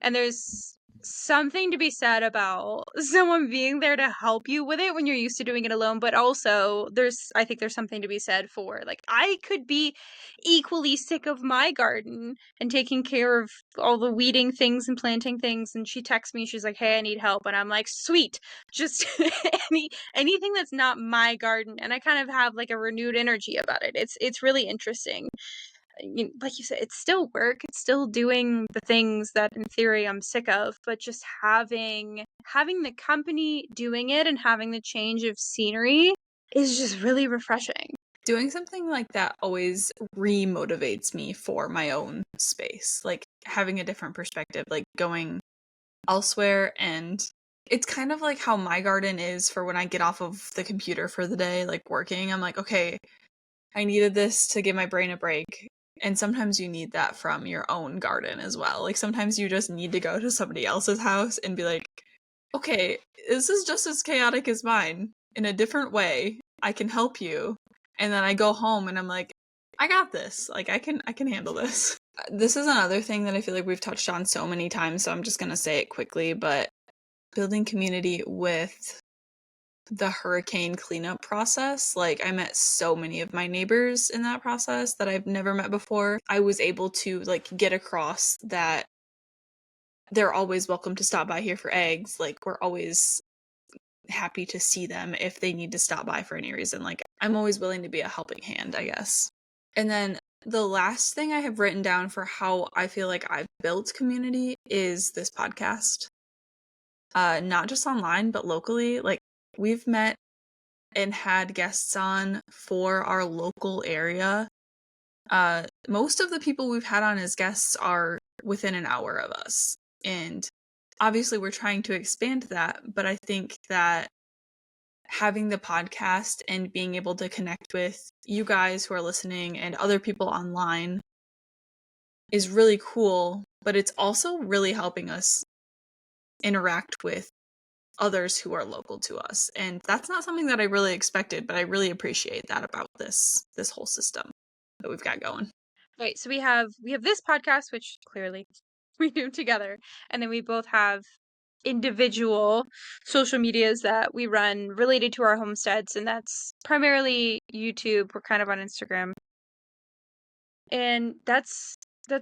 And there's something to be said about someone being there to help you with it when you're used to doing it alone, but also I think there's something to be said for, like, I could be equally sick of my garden and taking care of all the weeding things and planting things, and she texts me, she's like, "Hey, I need help." And I'm like, "Sweet. Just anything that's not my garden." And I kind of have like a renewed energy about it. It's really interesting. Like you said, it's still work. It's still doing the things that in theory I'm sick of, but just having the company doing it and having the change of scenery is just really refreshing. Doing something like that always re-motivates me for my own space. Like having a different perspective, like going elsewhere. And it's kind of like how my garden is for when I get off of the computer for the day, like working. I'm like, okay, I needed this to give my brain a break. And sometimes you need that from your own garden as well. Like sometimes you just need to go to somebody else's house and be like, okay, this is just as chaotic as mine in a different way. I can help you. And then I go home and I'm like, I got this. Like, I can handle this. This is another thing that I feel like we've touched on so many times, so I'm just going to say it quickly, but building community with the hurricane cleanup process. Like, I met so many of my neighbors in that process that I've never met before. I was able to, like, get across that they're always welcome to stop by here for eggs. Like, we're always happy to see them if they need to stop by for any reason. Like, I'm always willing to be a helping hand, I guess. And then the last thing I have written down for how I feel like I've built community is this podcast. Not just online, but locally. Like, we've met and had guests on for our local area. Most of the people we've had on as guests are within an hour of us. And obviously we're trying to expand that, but I think that having the podcast and being able to connect with you guys who are listening and other people online is really cool, but it's also really helping us interact with others who are local to us. And that's not something that I really expected, but I really appreciate that about this whole system that we've got going. Right, so we have this podcast, which clearly we do together, and then we both have individual social medias that we run related to our homesteads, and that's primarily YouTube. We're kind of on Instagram. And that's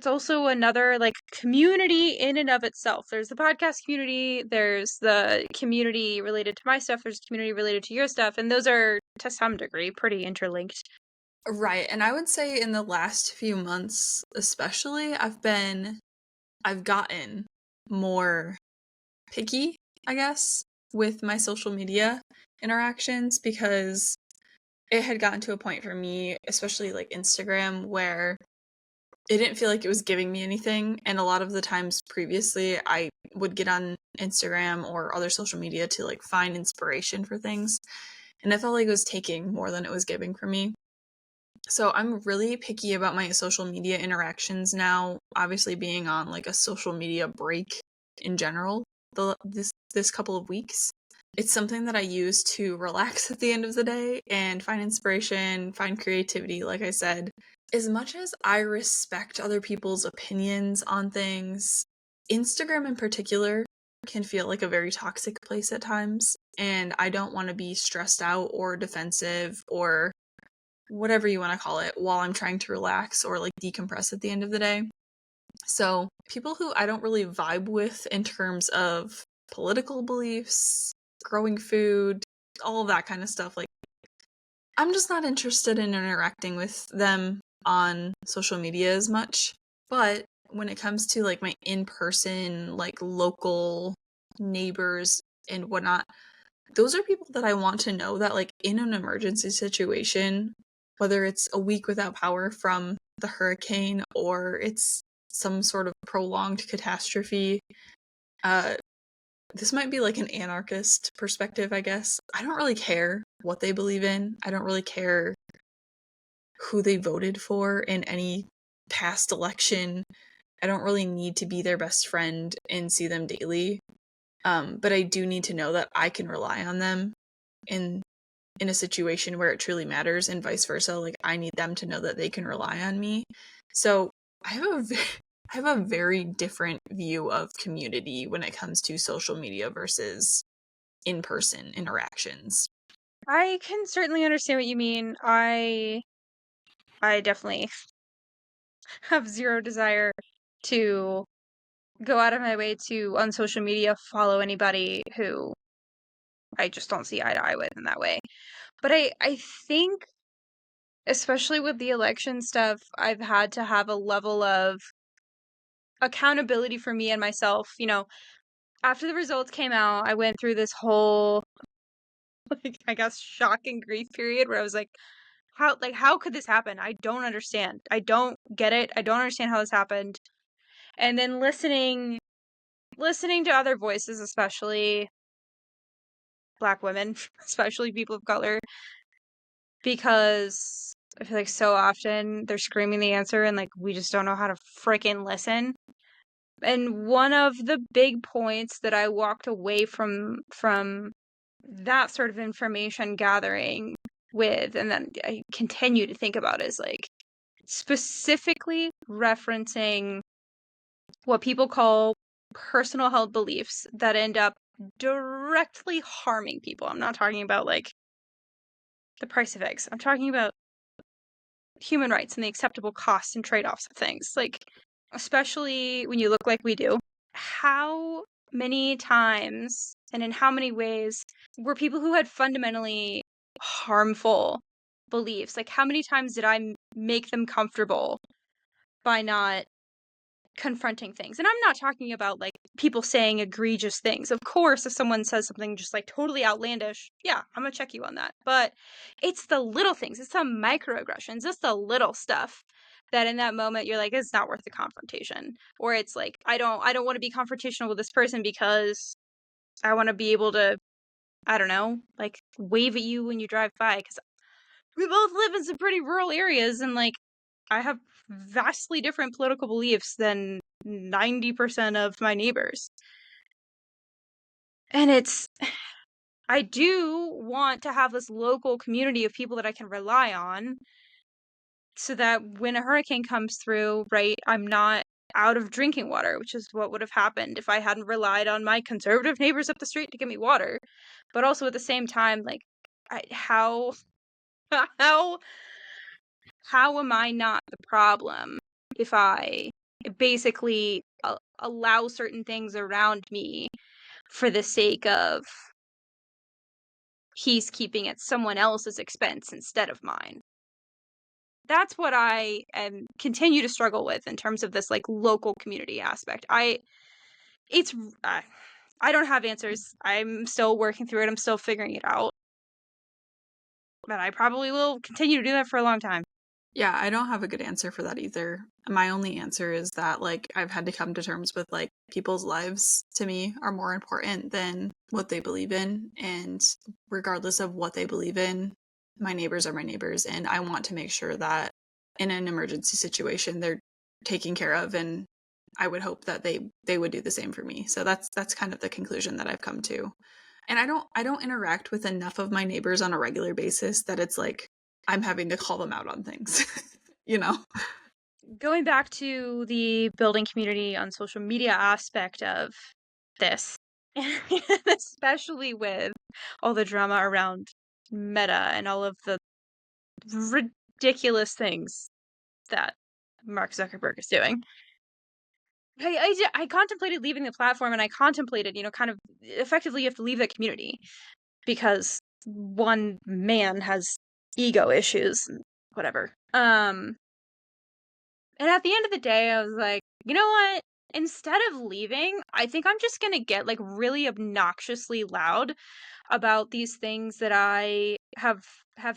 also another like community in and of itself. There's the podcast community, there's the community related to my stuff, there's community related to your stuff, and those are to some degree pretty interlinked. Right, and I would say in the last few months especially, I've gotten more picky, I guess, with my social media interactions, because it had gotten to a point for me, especially like Instagram, where it didn't feel like it was giving me anything. And a lot of the times previously, I would get on Instagram or other social media to like find inspiration for things. And I felt like it was taking more than it was giving for me. So I'm really picky about my social media interactions now, obviously being on like a social media break in general this couple of weeks. It's something that I use to relax at the end of the day and find inspiration, find creativity, like I said. As much as I respect other people's opinions on things, Instagram in particular can feel like a very toxic place at times, and I don't want to be stressed out or defensive or whatever you want to call it while I'm trying to relax or like decompress at the end of the day. So people who I don't really vibe with in terms of political beliefs, growing food, all of that kind of stuff, like, I'm just not interested in interacting with them on social media as much. But when it comes to like my in-person, like local neighbors and whatnot, those are people that I want to know that like in an emergency situation, whether it's a week without power from the hurricane or it's some sort of prolonged catastrophe, this might be like an anarchist perspective, I guess. I don't really care what they believe in. I don't really care who they voted for in any past election. I don't really need to be their best friend and see them daily. But I do need to know that I can rely on them in a situation where it truly matters, and vice versa. Like, I need them to know that they can rely on me. So I have a very different view of community when it comes to social media versus in-person interactions. I can certainly understand what you mean. I definitely have zero desire to go out of my way to, on social media, follow anybody who I just don't see eye to eye with in that way. But I think, especially with the election stuff, I've had to have a level of accountability for me and myself. You know, after the results came out, I went through this whole, like, I guess, shock and grief period where I was like, how could this happen? I don't understand. I don't get it. I don't understand how this happened. And then listening to other voices, especially Black women, especially people of color, because I feel like so often they're screaming the answer and like we just don't know how to freaking listen. And one of the big points that I walked away from that sort of information gathering with, and then I continue to think about, is like, specifically referencing what people call personal held beliefs that end up directly harming people. I'm not talking about like the price of eggs. I'm talking about human rights and the acceptable costs and trade-offs of things. Like, especially when you look like we do, how many times and in how many ways were people who had fundamentally harmful beliefs? Like, how many times did I make them comfortable by not confronting things? And I'm not talking about like people saying egregious things. Of course, if someone says something just like totally outlandish, yeah, I'm gonna check you on that. But it's the little things, it's the microaggressions, it's the little stuff that in that moment you're like, it's not worth the confrontation. Or it's like, I don't want to be confrontational with this person because I want to be able to, I don't know, like wave at you when you drive by, because we both live in some pretty rural areas, and like I have vastly different political beliefs than 90% of my neighbors. And I do want to have this local community of people that I can rely on so that when a hurricane comes through, right, I'm not out of drinking water, which is what would have happened if I hadn't relied on my conservative neighbors up the street to give me water. But also at the same time, like, how how am I not the problem if I basically allow certain things around me for the sake of peacekeeping at someone else's expense instead of mine? That's what I continue to struggle with in terms of this like local community aspect. It's uh, I don't have answers. I'm still working through it. I'm still figuring it out. But I probably will continue to do that for a long time. Yeah, I don't have a good answer for that either. My only answer is that, like, I've had to come to terms with, like, people's lives to me are more important than what they believe in. And regardless of what they believe in, my neighbors are my neighbors. And I want to make sure that in an emergency situation, they're taken care of. And I would hope that they would do the same for me. So that's kind of the conclusion that I've come to. And I don't interact with enough of my neighbors on a regular basis that it's like I'm having to call them out on things, you know? Going back to the building community on social media aspect of this, especially with all the drama around Meta and all of the ridiculous things that Mark Zuckerberg is doing. I contemplated leaving the platform, and I contemplated, kind of effectively you have to leave that community because one man has ego issues and whatever. And at the end of the day, I was like, you know what? Instead of leaving, I think I'm just gonna get like really obnoxiously loud about these things that I have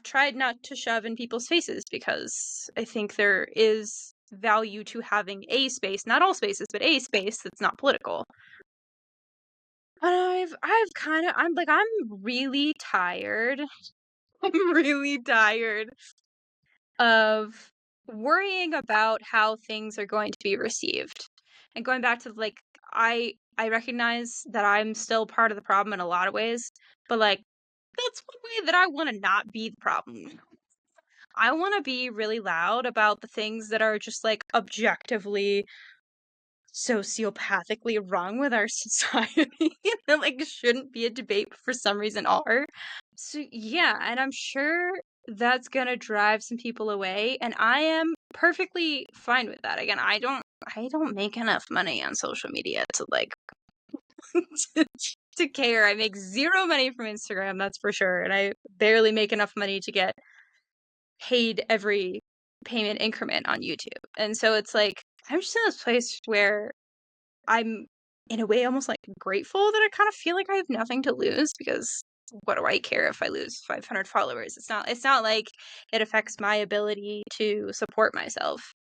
tried not to shove in people's faces, because I think there is value to having a space, not all spaces, but a space that's not political. And I'm really tired. I'm really tired of worrying about how things are going to be received. And going back to like I recognize that I'm still part of the problem in a lot of ways, but like that's one way that I want to not be the problem. I want to be really loud about the things that are just like objectively sociopathically wrong with our society that like shouldn't be a debate, but for some reason are. So yeah, and I'm sure that's gonna drive some people away, and I am perfectly fine with that. Again, I don't make enough money on social media to like to, to care. I make zero money from Instagram, that's for sure, and I barely make enough money to get paid every payment increment on YouTube. And so it's like I'm just in this place where I'm in a way almost like grateful that I kind of feel like I have nothing to lose, because what do I care if I lose 500 followers? It's not like it affects my ability to support myself.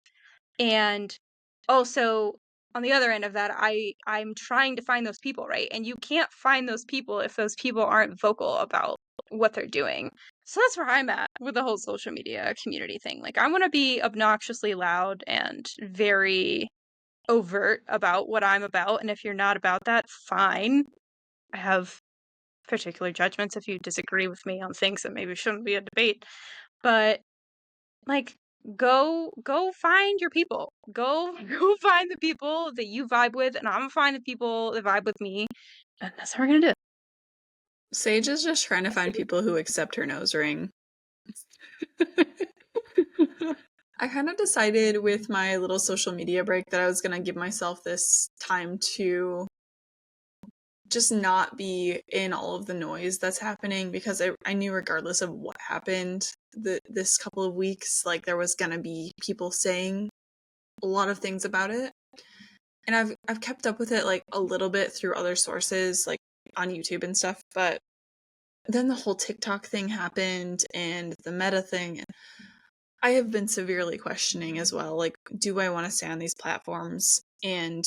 And also on the other end of that, I'm trying to find those people, right? And you can't find those people if those people aren't vocal about what they're doing. So that's where I'm at with the whole social media community thing. Like I want to be obnoxiously loud and very overt about what I'm about, and if you're not about that, fine. I have particular judgments if you disagree with me on things that maybe shouldn't be a debate. But like go find your people. Go find the people that you vibe with, and I'm gonna find the people that vibe with me, and that's how we're gonna do it. Sage is just trying to find people who accept her nose ring. I kind of decided with my little social media break that I was going to give myself this time to just not be in all of the noise that's happening, because I knew regardless of what happened this couple of weeks, like there was going to be people saying a lot of things about it. And I've kept up with it like a little bit through other sources, like on YouTube and stuff, but then the whole TikTok thing happened and the Meta thing. I have been severely questioning as well, like, do I want to stay on these platforms? And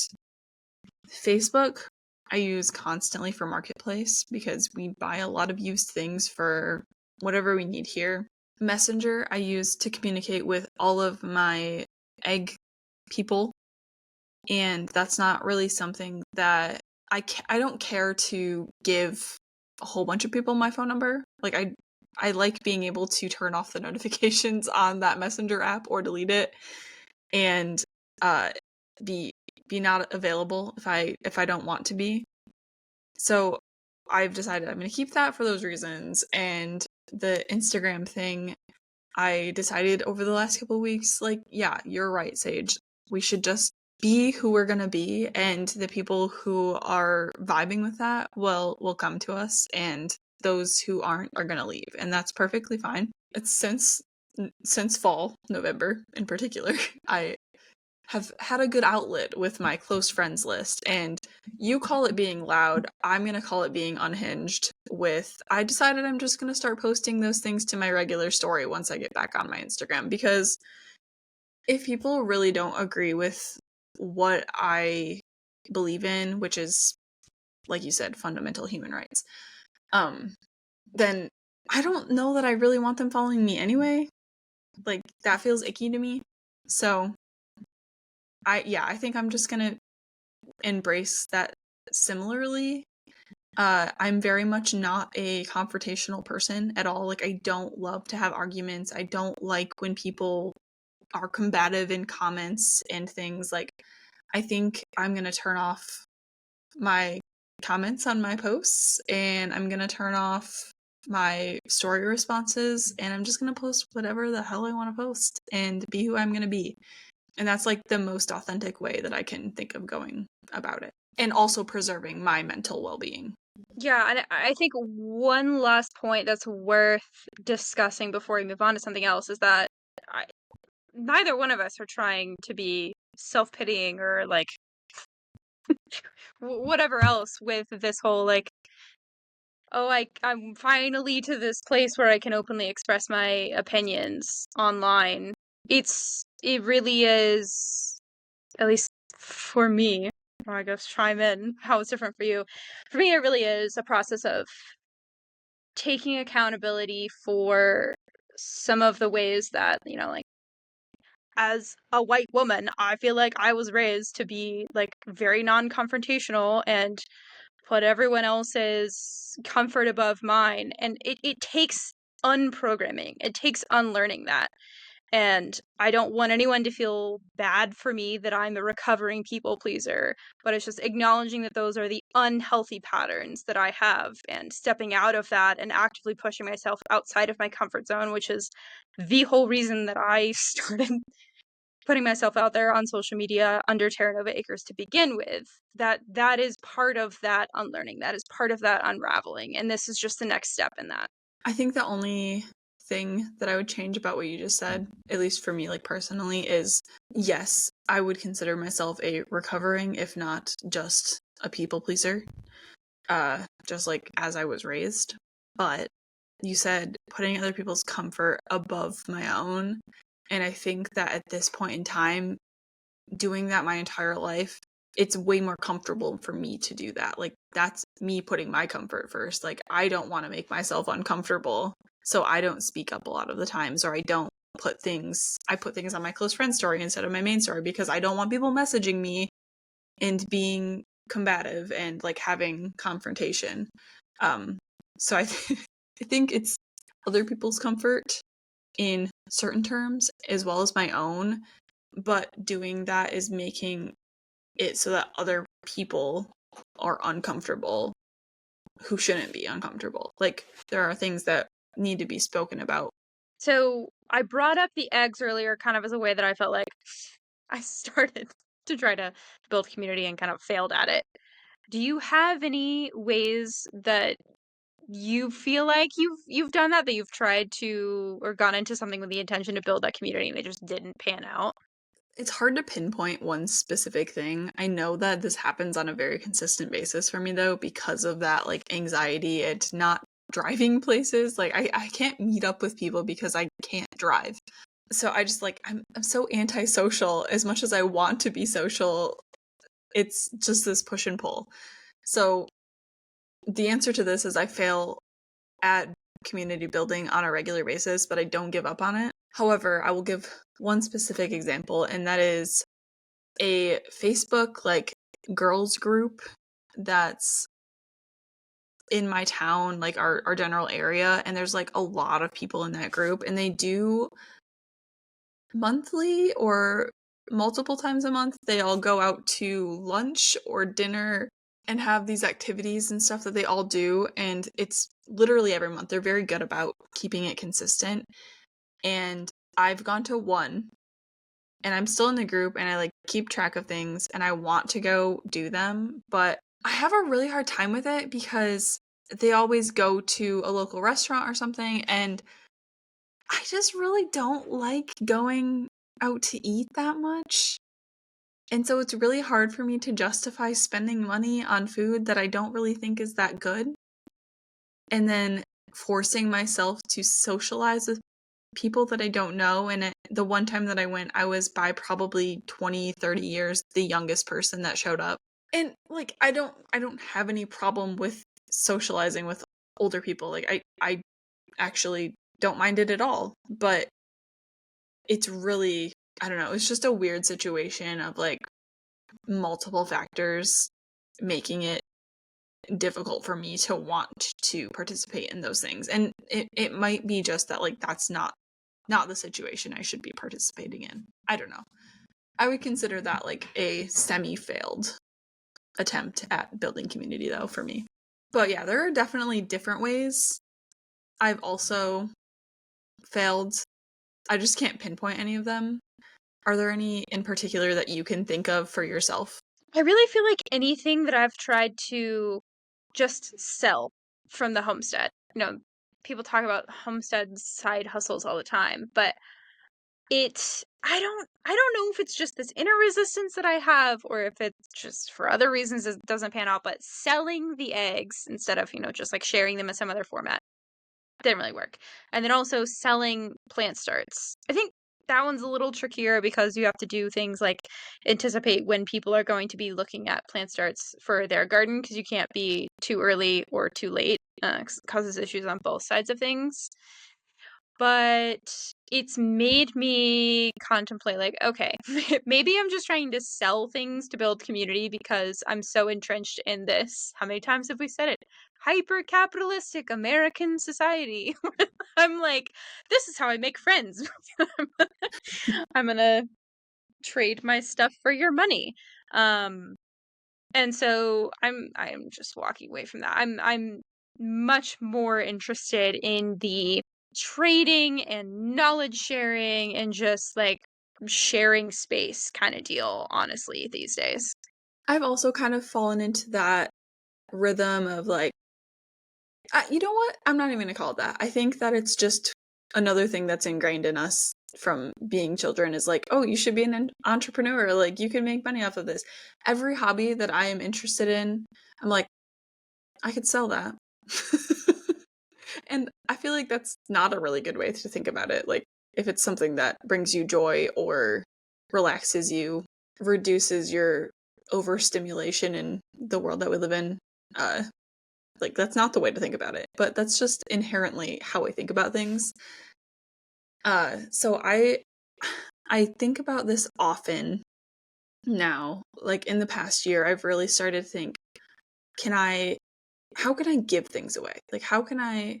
Facebook, I use constantly for Marketplace because we buy a lot of used things for whatever we need here. Messenger, I use to communicate with all of my egg people, and that's not really something that I don't care to give a whole bunch of people my phone number. Like, I like being able to turn off the notifications on that Messenger app or delete it, and be not available if I don't want to be. So I've decided I'm going to keep that for those reasons. And the Instagram thing, I decided over the last couple of weeks, like, yeah, you're right, Sage. We should just be who we're going to be, and the people who are vibing with that will come to us, and those who aren't are going to leave, and that's perfectly fine. It's since fall, November in particular, I have had a good outlet with my close friends list, and you call it being loud, I'm gonna call it being unhinged. I decided I'm just gonna start posting those things to my regular story once I get back on my Instagram, because if people really don't agree with what I believe in, which is, like you said, fundamental human rights, then I don't know that I really want them following me anyway. Like, that feels icky to me. So I think I'm just gonna embrace that similarly. I'm very much not a confrontational person at all. Like, I don't love to have arguments. I don't like when people are combative in comments and things. Like, I think I'm gonna turn off my comments on my posts, and I'm gonna turn off my story responses, and I'm just gonna post whatever the hell I want to post and be who I'm gonna be. And that's like the most authentic way that I can think of going about it. And also preserving my mental well-being. Yeah, and I think one last point that's worth discussing before we move on to something else is that neither one of us are trying to be self-pitying or like whatever else with this whole like, oh, I'm finally to this place where I can openly express my opinions online. It really is, at least for me, I guess chime in how it's different for you. For me, it really is a process of taking accountability for some of the ways that, like, as a white woman, I feel like I was raised to be like very non-confrontational and put everyone else's comfort above mine. And it takes unprogramming. It takes unlearning that. And I don't want anyone to feel bad for me that I'm a recovering people pleaser, but it's just acknowledging that those are the unhealthy patterns that I have and stepping out of that and actively pushing myself outside of my comfort zone, which is the whole reason that I started putting myself out there on social media under Terra Nova Acres to begin with. That is part of that unlearning. That is part of that unraveling. And this is just the next step in that. I think the only thing that I would change about what you just said, at least for me, like personally, is yes, I would consider myself a recovering, if not just a people pleaser, just like as I was raised. But you said putting other people's comfort above my own, and I think that at this point in time, doing that my entire life, it's way more comfortable for me to do that. Like, that's me putting my comfort first. Like, I don't want to make myself uncomfortable, so I don't speak up a lot of the times, or I put things on my close friend story instead of my main story, because I don't want people messaging me and being combative and like having confrontation. So I think it's other people's comfort in certain terms as well as my own, but doing that is making it so that other people are uncomfortable who shouldn't be uncomfortable. Like, there are things that need to be spoken about. So I brought up the eggs earlier kind of as a way that I felt like I started to try to build community and kind of failed at it. Do you have any ways that you feel like you've done that you've tried to or gone into something with the intention to build that community and it just didn't pan out? It's hard to pinpoint one specific thing. I know that this happens on a very consistent basis for me, though, because of that, like, anxiety at not driving places. Like, I can't meet up with people because I can't drive. So I just, like, I'm so antisocial. As much as I want to be social, it's just this push and pull. So the answer to this is I fail at community building on a regular basis, but I don't give up on it. However, I will give one specific example, and that is a Facebook, like, girls group that's in my town, like our general area, and there's, like, a lot of people in that group, and they do monthly or multiple times a month, they all go out to lunch or dinner and have these activities and stuff that they all do, and it's literally every month. They're very good about keeping it consistent, and I've gone to one, and I'm still in the group, and I, like, keep track of things, and I want to go do them, but I have a really hard time with it because they always go to a local restaurant or something, and I just really don't like going out to eat that much. And so it's really hard for me to justify spending money on food that I don't really think is that good. And then forcing myself to socialize with people that I don't know. And the one time that I went, I was by probably 20, 30 years the youngest person that showed up. And, like, I don't have any problem with socializing with older people. Like, I actually don't mind it at all. But it's really, I don't know, it's just a weird situation of, like, multiple factors making it difficult for me to want to participate in those things. And it might be just that, like, that's not the situation I should be participating in. I don't know. I would consider that, like, a semi-failed attempt at building community, though, for me. But yeah, there are definitely different ways I've also failed. I just can't pinpoint any of them. Are there any in particular that you can think of for yourself? I really feel like anything that I've tried to just sell from the homestead. People talk about homestead side hustles all the time, but I don't know if it's just this inner resistance that I have or if it's just for other reasons it doesn't pan out, but selling the eggs instead of, just like sharing them in some other format didn't really work. And then also selling plant starts. I think that one's a little trickier because you have to do things like anticipate when people are going to be looking at plant starts for their garden because you can't be too early or too late. Causes issues on both sides of things. But it's made me contemplate, like, okay, maybe I'm just trying to sell things to build community because I'm so entrenched in this. How many times have we said it? Hyper-capitalistic American society. I'm like, this is how I make friends. I'm gonna trade my stuff for your money. And so I'm just walking away from that. I'm much more interested in the trading and knowledge sharing and just like sharing space kind of deal, honestly, these days. I've also kind of fallen into that rhythm of, like, you know what? I'm not even going to call it that. I think that it's just another thing that's ingrained in us from being children is, like, oh, you should be an entrepreneur. Like, you can make money off of this. Every hobby that I am interested in, I'm like, I could sell that. And I feel like that's not a really good way to think about it. Like, if it's something that brings you joy or relaxes you, reduces your overstimulation in the world that we live in, like, that's not the way to think about it. But that's just inherently how I think about things. So I think about this often now. Like, in the past year, I've really started to think, how can I give things away? Like, how can I,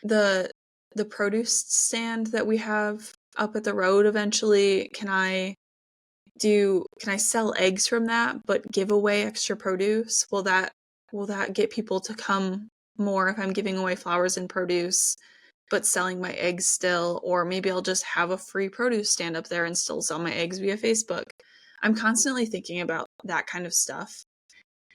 the the produce stand that we have up at the road eventually, can I sell eggs from that but give away extra produce? Will that get people to come more if I'm giving away flowers and produce but selling my eggs still? Or maybe I'll just have a free produce stand up there and still sell my eggs via Facebook. I'm constantly thinking about that kind of stuff.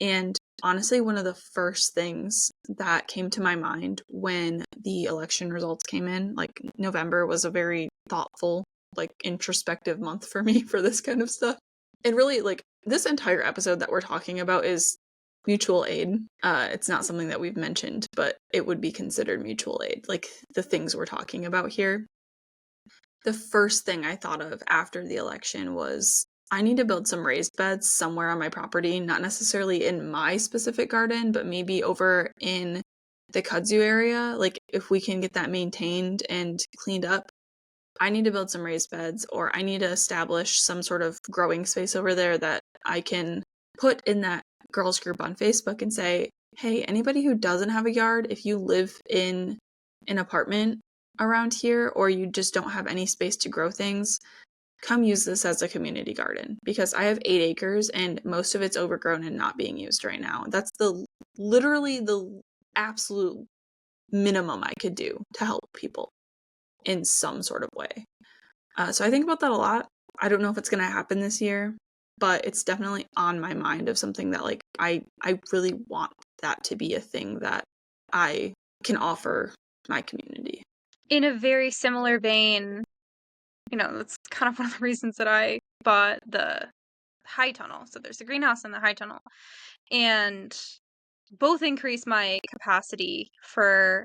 And honestly, one of the first things that came to my mind when the election results came in, like November was a very thoughtful, like introspective month for me for this kind of stuff. And really, like, this entire episode that we're talking about is mutual aid. It's not something that we've mentioned, but it would be considered mutual aid, like the things we're talking about here. The first thing I thought of after the election was I need to build some raised beds somewhere on my property, not necessarily in my specific garden, but maybe over in the kudzu area. Like, if we can get that maintained and cleaned up, I need to build some raised beds, or I need to establish some sort of growing space over there that I can put in that girls group on Facebook and say, hey, anybody who doesn't have a yard, if you live in an apartment around here, or you just don't have any space to grow things, come use this as a community garden, because I have 8 acres and most of it's overgrown and not being used right now. That's literally the absolute minimum I could do to help people in some sort of way. So I think about that a lot. I don't know if it's going to happen this year, but it's definitely on my mind of something that, like, I really want that to be a thing that I can offer my community. In a very similar vein, that's kind of one of the reasons that I bought the high tunnel. So there's the greenhouse and the high tunnel. And both increase my capacity for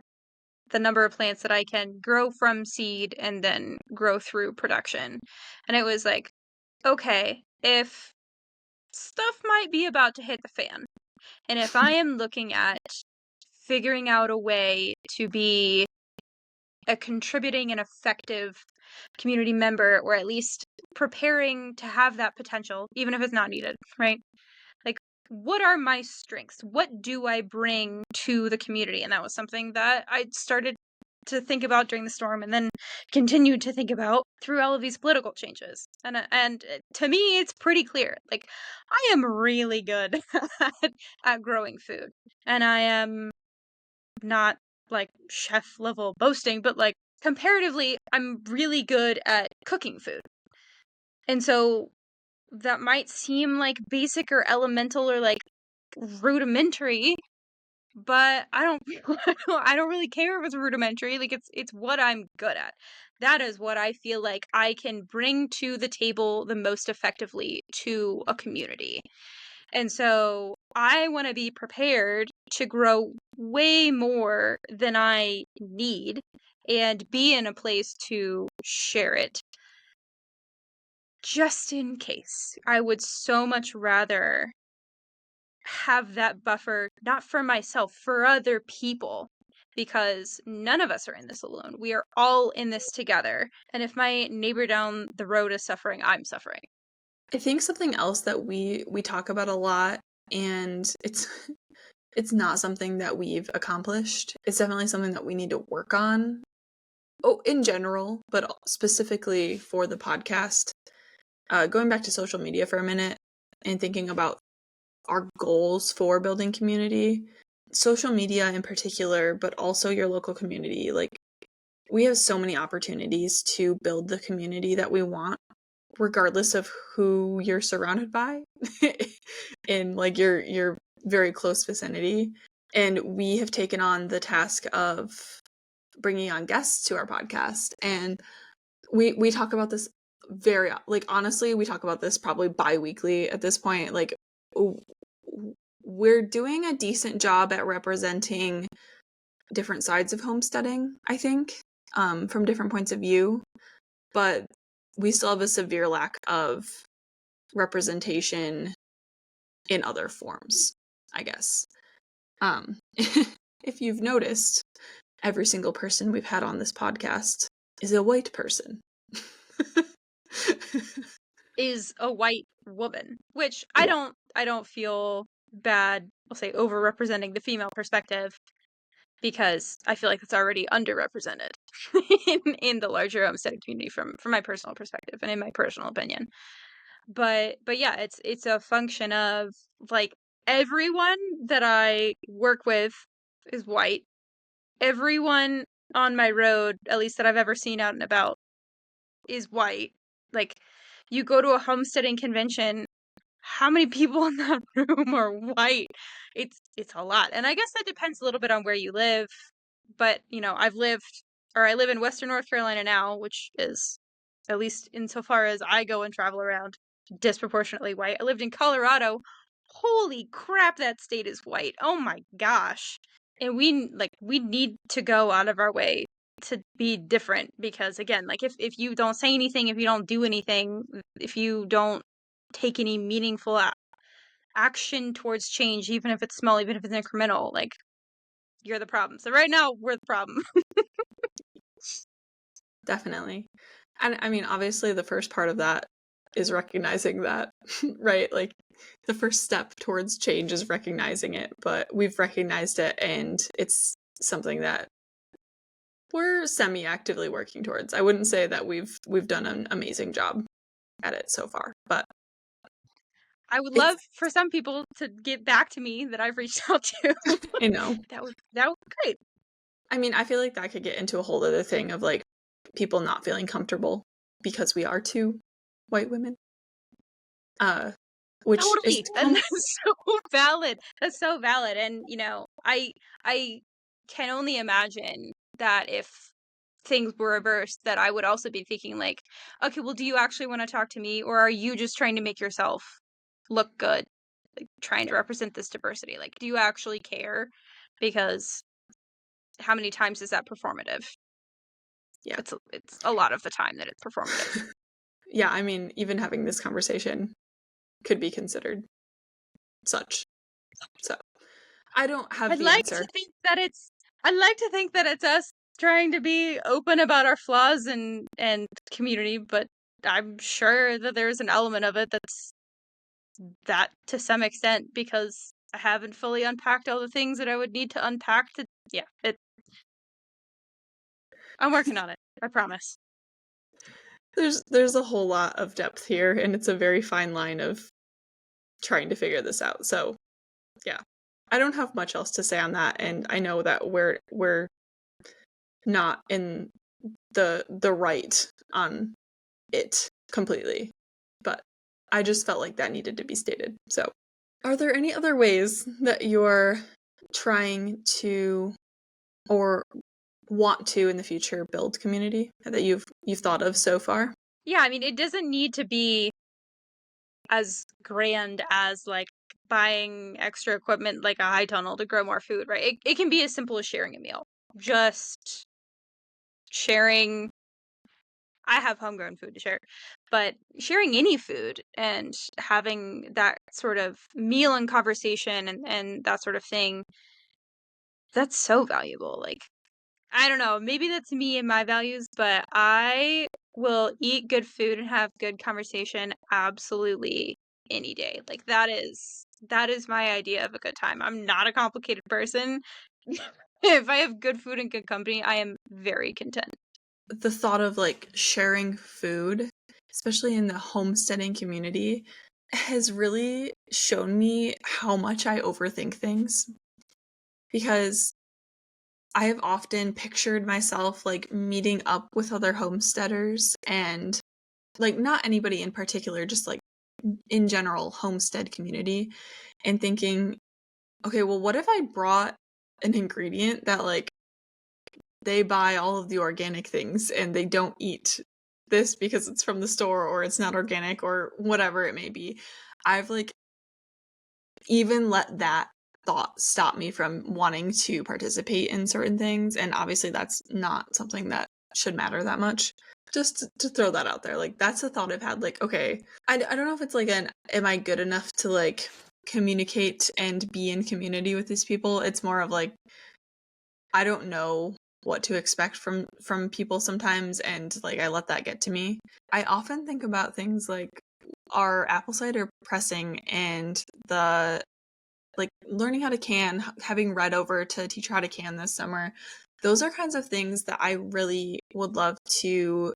the number of plants that I can grow from seed and then grow through production. And it was like, okay, if stuff might be about to hit the fan, and if I am looking at figuring out a way to be a contributing and effective community member, or at least preparing to have that potential, even if it's not needed, right? Like, what are my strengths? What do I bring to the community? And that was something that I started to think about during the storm, and then continued to think about through all of these political changes. And to me, it's pretty clear. Like, I am really good at growing food, and I am not like chef level boasting, but like comparatively, I'm really good at cooking food. And so that might seem like basic or elemental or like rudimentary, but I don't I don't really care if it's rudimentary. Like, it's what I'm good at. That is what I feel like I can bring to the table the most effectively to a community. And so I want to be prepared to grow way more than I need and be in a place to share it. Just in case. I would so much rather have that buffer, not for myself, for other people, because none of us are in this alone. We are all in this together. And if my neighbor down the road is suffering, I'm suffering. I think something else that we talk about a lot, and it's not something that we've accomplished. It's definitely something that we need to work on. Oh, in general, but specifically for the podcast. Going back to social media for a minute and thinking about our goals for building community, social media in particular, but also your local community. Like, we have so many opportunities to build the community that we want, regardless of who you're surrounded by in like your very close vicinity. And we have taken on the task of bringing on guests to our podcast, and we talk about this very, like, honestly, we talk about this probably bi-weekly at this point. Like, we're doing a decent job at representing different sides of homesteading, I think, from different points of view, but we still have a severe lack of representation in other forms, I guess. If you've noticed, every single person we've had on this podcast is a white person. Is a white woman, which Yeah. I don't feel bad, I'll say, overrepresenting the female perspective. because I feel like it's already underrepresented in the larger homesteading community from my personal perspective and in my personal opinion. But yeah, it's a function of like everyone that I work with is white. Everyone on my road, at least that I've ever seen out and about, is white. Like, you go to a homesteading convention, how many people in that room are white? It's a lot. And I guess that depends a little bit on where you live. But, I live in Western North Carolina now, which is, at least insofar as I go and travel around, disproportionately white. I lived in Colorado. Holy crap, that state is white. Oh my gosh. And we need to go out of our way to be different, because again, like if you don't say anything, if you don't do anything, if you don't take any meaningful action towards change, even if it's small, even if it's incremental, like, you're the problem. So right now, we're the problem. Definitely. And I mean, obviously, the first part of that is recognizing that, right? Like, the first step towards change is recognizing it, but we've recognized it, and it's something that we're semi-actively working towards. I wouldn't say that we've done an amazing job at it so far, but I would love for some people to get back to me that I've reached out to. I know. That would be great. I mean, I feel like that could get into a whole other thing of like people not feeling comfortable because we are two white women. Which Totally. is And that's so valid. That's so valid. And I can only imagine that if things were reversed, that I would also be thinking like, okay, well, do you actually want to talk to me, or are you just trying to make yourself look good, like trying to represent this diversity? Like, do you actually care? Because how many times is that performative? Yeah. It's a lot of the time that it's performative. Yeah, I mean, even having this conversation could be considered such. So, I don't have I'd the like answer. to think that it's us trying to be open about our flaws and community, but I'm sure that there's an element of it that's that to some extent, because I haven't fully unpacked all the things that I would need to unpack to I'm working on it. I promise. There's a whole lot of depth here, and it's a very fine line of trying to figure this out. So, yeah. I don't have much else to say on that, and I know that we're not in the right on it completely. But I just felt like that needed to be stated. So, are there any other ways that you're trying to or want to in the future build community that you've thought of so far? Yeah, I mean, it doesn't need to be as grand as like buying extra equipment like a high tunnel to grow more food, right? It can be as simple as sharing a meal. Just sharing. I have homegrown food to share, but sharing any food and having that sort of meal and conversation and that sort of thing, that's so valuable. Like, I don't know, maybe that's me and my values, but I will eat good food and have good conversation absolutely any day. Like, that is my idea of a good time. I'm not a complicated person. If I have good food and good company, I am very content. The thought of like sharing food, especially in the homesteading community, has really shown me how much I overthink things. Because I have often pictured myself like meeting up with other homesteaders and like not anybody in particular, just like in general homestead community, and thinking, okay, well, what if I brought an ingredient that like they buy all of the organic things and they don't eat this because it's from the store or it's not organic or whatever it may be. I've like even let that thought stop me from wanting to participate in certain things, and obviously that's not something that should matter that much. Just to throw that out there, like that's a thought I've had, like, okay, I don't know if it's like am I good enough to like communicate and be in community with these people. It's more of like I don't know what to expect from people sometimes, and like I let that get to me. I often think about things like our apple cider pressing and the like learning how to can, having read over to teach how to can this summer. Those are kinds of things that I really would love to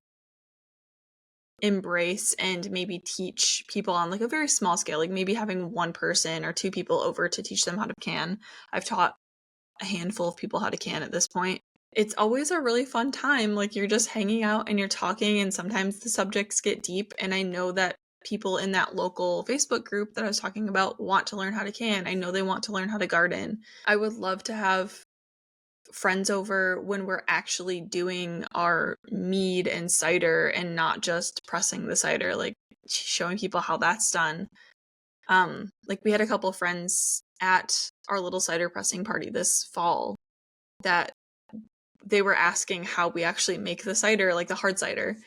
embrace and maybe teach people on like a very small scale, like maybe having one person or two people over to teach them how to can. I've taught a handful of people how to can at this point. It's always a really fun time. Like you're just hanging out and you're talking, and sometimes the subjects get deep. And I know that people in that local Facebook group that I was talking about want to learn how to can. I know they want to learn how to garden. I would love to have friends over when we're actually doing our mead and cider and not just pressing the cider, like showing people how that's done. Like we had a couple friends at our little cider pressing party this fall that they were asking how we actually make the cider, like the hard cider.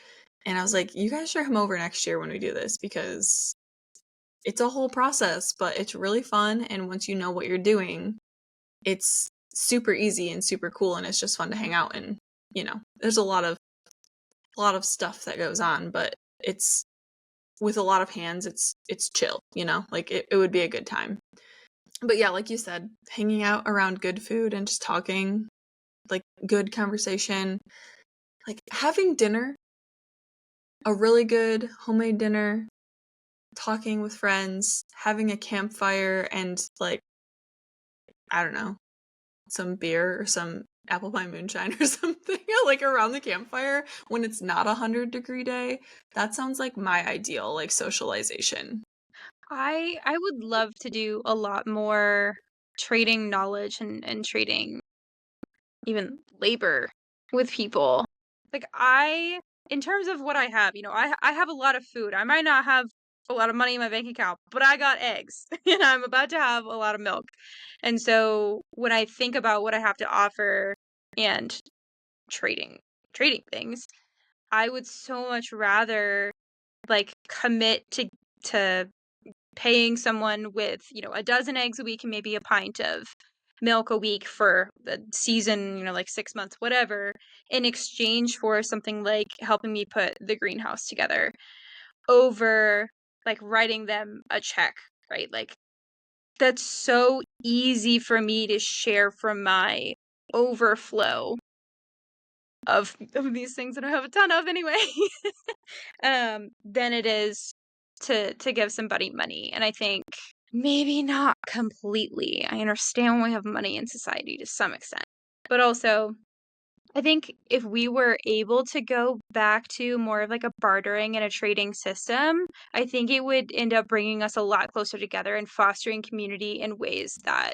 And I was like, you guys should come over next year when we do this, because it's a whole process, but it's really fun. And once you know what you're doing, it's super easy and super cool, and it's just fun to hang out. And there's a lot of stuff that goes on, but it's with a lot of hands, it's chill, like it would be a good time. But yeah, like you said, hanging out around good food and just talking, like good conversation, like having dinner, a really good homemade dinner, talking with friends, having a campfire, and like, I don't know, some beer or some apple pie moonshine or something like around the campfire when it's not 100-degree day. That sounds like my ideal like socialization. I would love to do a lot more trading knowledge and trading even labor with people. Like in terms of what I have, I have a lot of food. I might not have a lot of money in my bank account, but I got eggs and I'm about to have a lot of milk. And so when I think about what I have to offer and trading things, I would so much rather like commit to paying someone with, a dozen eggs a week and maybe a pint of milk a week for the season, like 6 months, whatever, in exchange for something like helping me put the greenhouse together, over like writing them a check, right? Like that's so easy for me to share from my overflow of these things that I have a ton of anyway, than it is to give somebody money. And I think maybe not completely. I understand we have money in society to some extent. But also, I think if we were able to go back to more of like a bartering and a trading system, I think it would end up bringing us a lot closer together and fostering community in ways that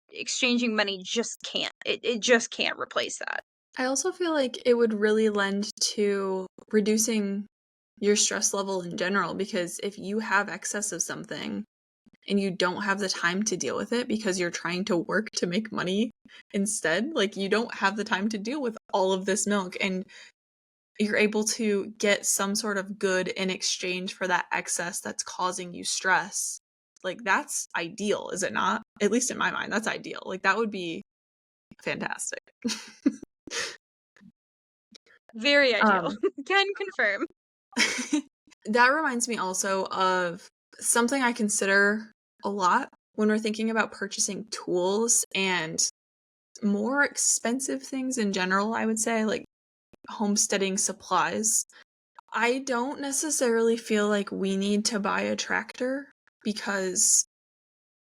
exchanging money just can't. It just can't replace that. I also feel like it would really lend to reducing your stress level in general, because if you have excess of something and you don't have the time to deal with it because you're trying to work to make money instead, like you don't have the time to deal with all of this milk, and you're able to get some sort of good in exchange for that excess that's causing you stress. Like that's ideal, is it not? At least in my mind, that's ideal. Like that would be fantastic. Very ideal. Can confirm. That reminds me also of something I consider a lot when we're thinking about purchasing tools and more expensive things in general, I would say, like homesteading supplies. I don't necessarily feel like we need to buy a tractor because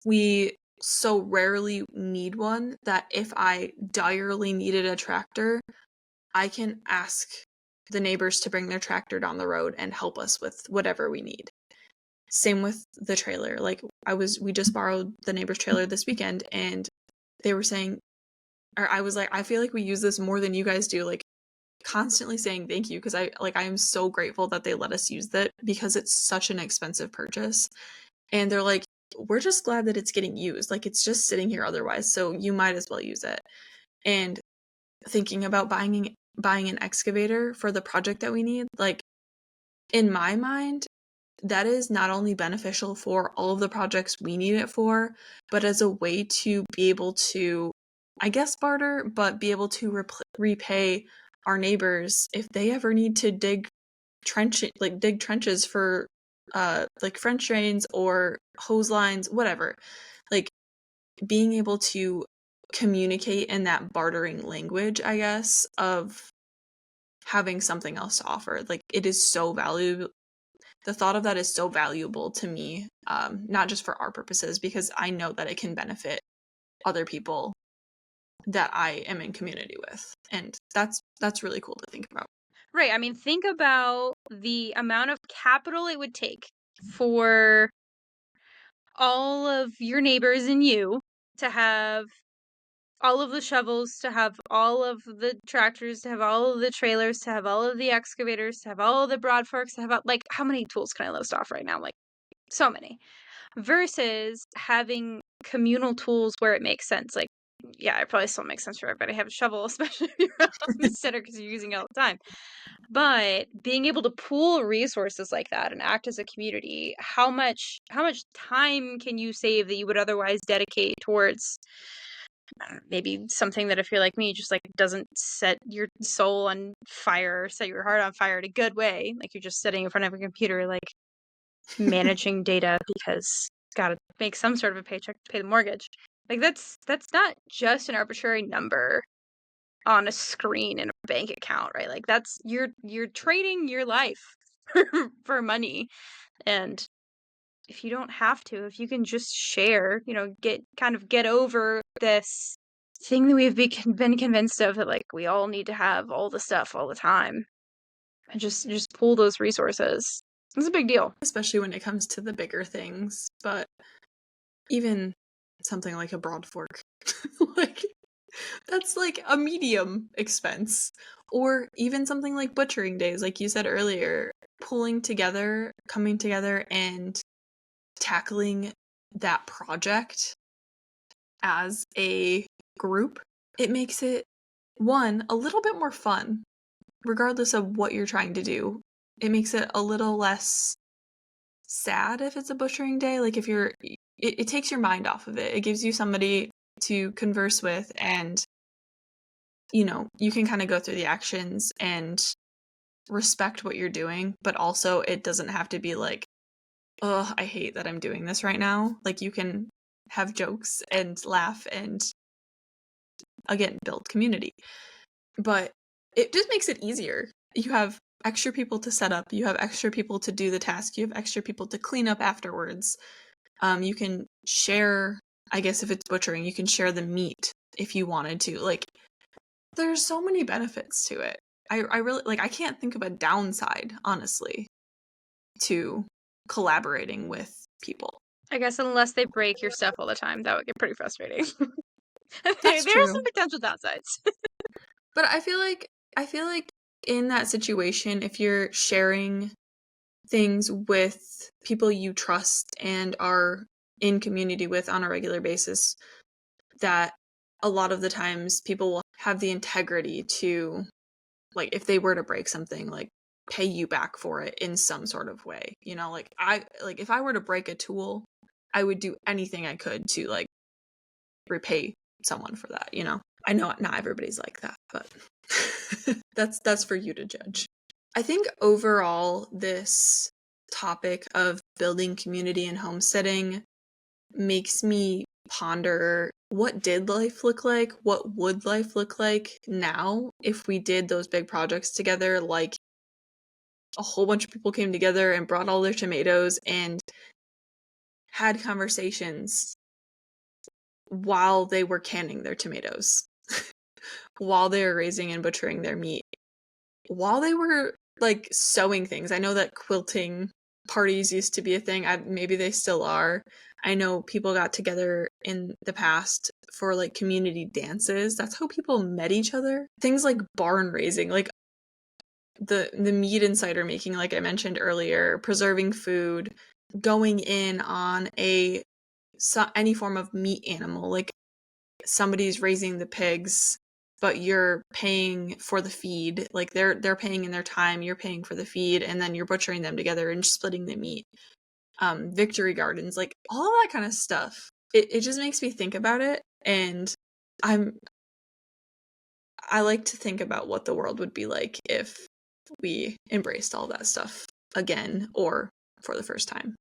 we so rarely need one that if I direly needed a tractor, I can ask the neighbors to bring their tractor down the road and help us with whatever we need. Same with the trailer. Like we just borrowed the neighbor's trailer this weekend, and they were saying, or I was like, I feel like we use this more than you guys do, like constantly saying thank you, because I am so grateful that they let us use that because it's such an expensive purchase. And they're like, we're just glad that it's getting used. Like it's just sitting here otherwise, so you might as well use it. And thinking about buying an excavator for the project that we need, like in my mind, that is not only beneficial for all of the projects we need it for, but as a way to be able to, I guess, barter, but be able to repay our neighbors if they ever need to dig trenches for like French drains or hose lines, whatever. Like being able to communicate in that bartering language, I guess, of having something else to offer. Like, it is so valuable. The thought of that is so valuable to me, not just for our purposes, because I know that it can benefit other people that I am in community with. And that's really cool to think about. Right. I mean, think about the amount of capital it would take for all of your neighbors and you to have all of the shovels, to have all of the tractors, to have all of the trailers, to have all of the excavators, to have all of the broad forks, to have like, how many tools can I list off right now? Like, so many. Versus having communal tools where it makes sense. Like, yeah, it probably still makes sense for everybody to have a shovel, especially if you're a homesteader because you're using it all the time. But being able to pool resources like that and act as a community, how much time can you save that you would otherwise dedicate towards maybe something that, if you're like me, just like doesn't set your soul on fire, set your heart on fire in a good way. Like, you're just sitting in front of a computer, like managing data because gotta make some sort of a paycheck to pay the mortgage. Like, that's not just an arbitrary number on a screen in a bank account, right? Like, that's you're trading your life for money. And if you don't have to, if you can just share, get over this thing that we've been convinced of, that like we all need to have all the stuff all the time, and just pool those resources. It's a big deal. Especially when it comes to the bigger things. But even something like a broad fork, like, that's like a medium expense. Or even something like butchering days, like you said earlier, pulling together, coming together, and tackling that project as a group. It makes it, one, a little bit more fun, regardless of what you're trying to do. It makes it a little less sad if it's a butchering day. Like, if you're, it takes your mind off of it. It gives you somebody to converse with, and you can kind of go through the actions and respect what you're doing, but also it doesn't have to be like, oh, I hate that I'm doing this right now. Like, you can have jokes and laugh and, again, build community. But it just makes it easier. You have extra people to set up, you have extra people to do the task, you have extra people to clean up afterwards. You can share, I guess if it's butchering, you can share the meat if you wanted to. Like, there's so many benefits to it. I really, like, I can't think of a downside, honestly, to collaborating with people. I guess unless they break your stuff all the time, that would get pretty frustrating. That's there true. are some potential downsides. But I feel like in that situation, if you're sharing things with people you trust and are in community with on a regular basis, that a lot of the times people will have the integrity to, like, if they were to break something, like, pay you back for it in some sort of way. Like, if I were to break a tool, I would do anything I could to, like, repay someone for that. I know not everybody's like that, but that's for you to judge. I think overall, this topic of building community and homesteading makes me ponder, what did life look like? What would life look like now if we did those big projects together? Like, a whole bunch of people came together and brought all their tomatoes and had conversations while they were canning their tomatoes, while they were raising and butchering their meat, while they were, like, sewing things. I know that quilting parties used to be a thing. Maybe they still are. I know people got together in the past for, like, community dances. That's how people met each other. Things like barn raising, like the meat and cider making, like I mentioned earlier, preserving food, going in on any form of meat animal, like somebody's raising the pigs, but you're paying for the feed. Like, they're paying in their time, you're paying for the feed, and then you're butchering them together and splitting the meat. Victory gardens, like, all that kind of stuff. It just makes me think about it, and I like to think about what the world would be like if we embraced all that stuff again, or for the first time.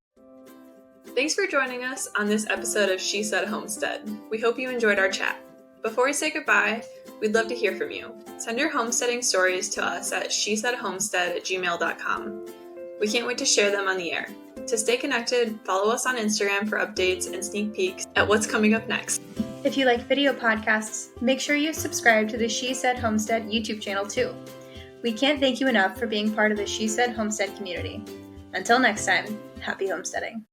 Thanks for joining us on this episode of She Said Homestead. We hope you enjoyed our chat. Before we say goodbye, we'd love to hear from you. Send your homesteading stories to us at shesaidhomestead@gmail.com. We can't wait to share them on the air. To stay connected, follow us on Instagram for updates and sneak peeks at what's coming up next. If you like video podcasts, make sure you subscribe to the She Said Homestead YouTube channel too. We can't thank you enough for being part of the She Said Homestead community. Until next time, happy homesteading.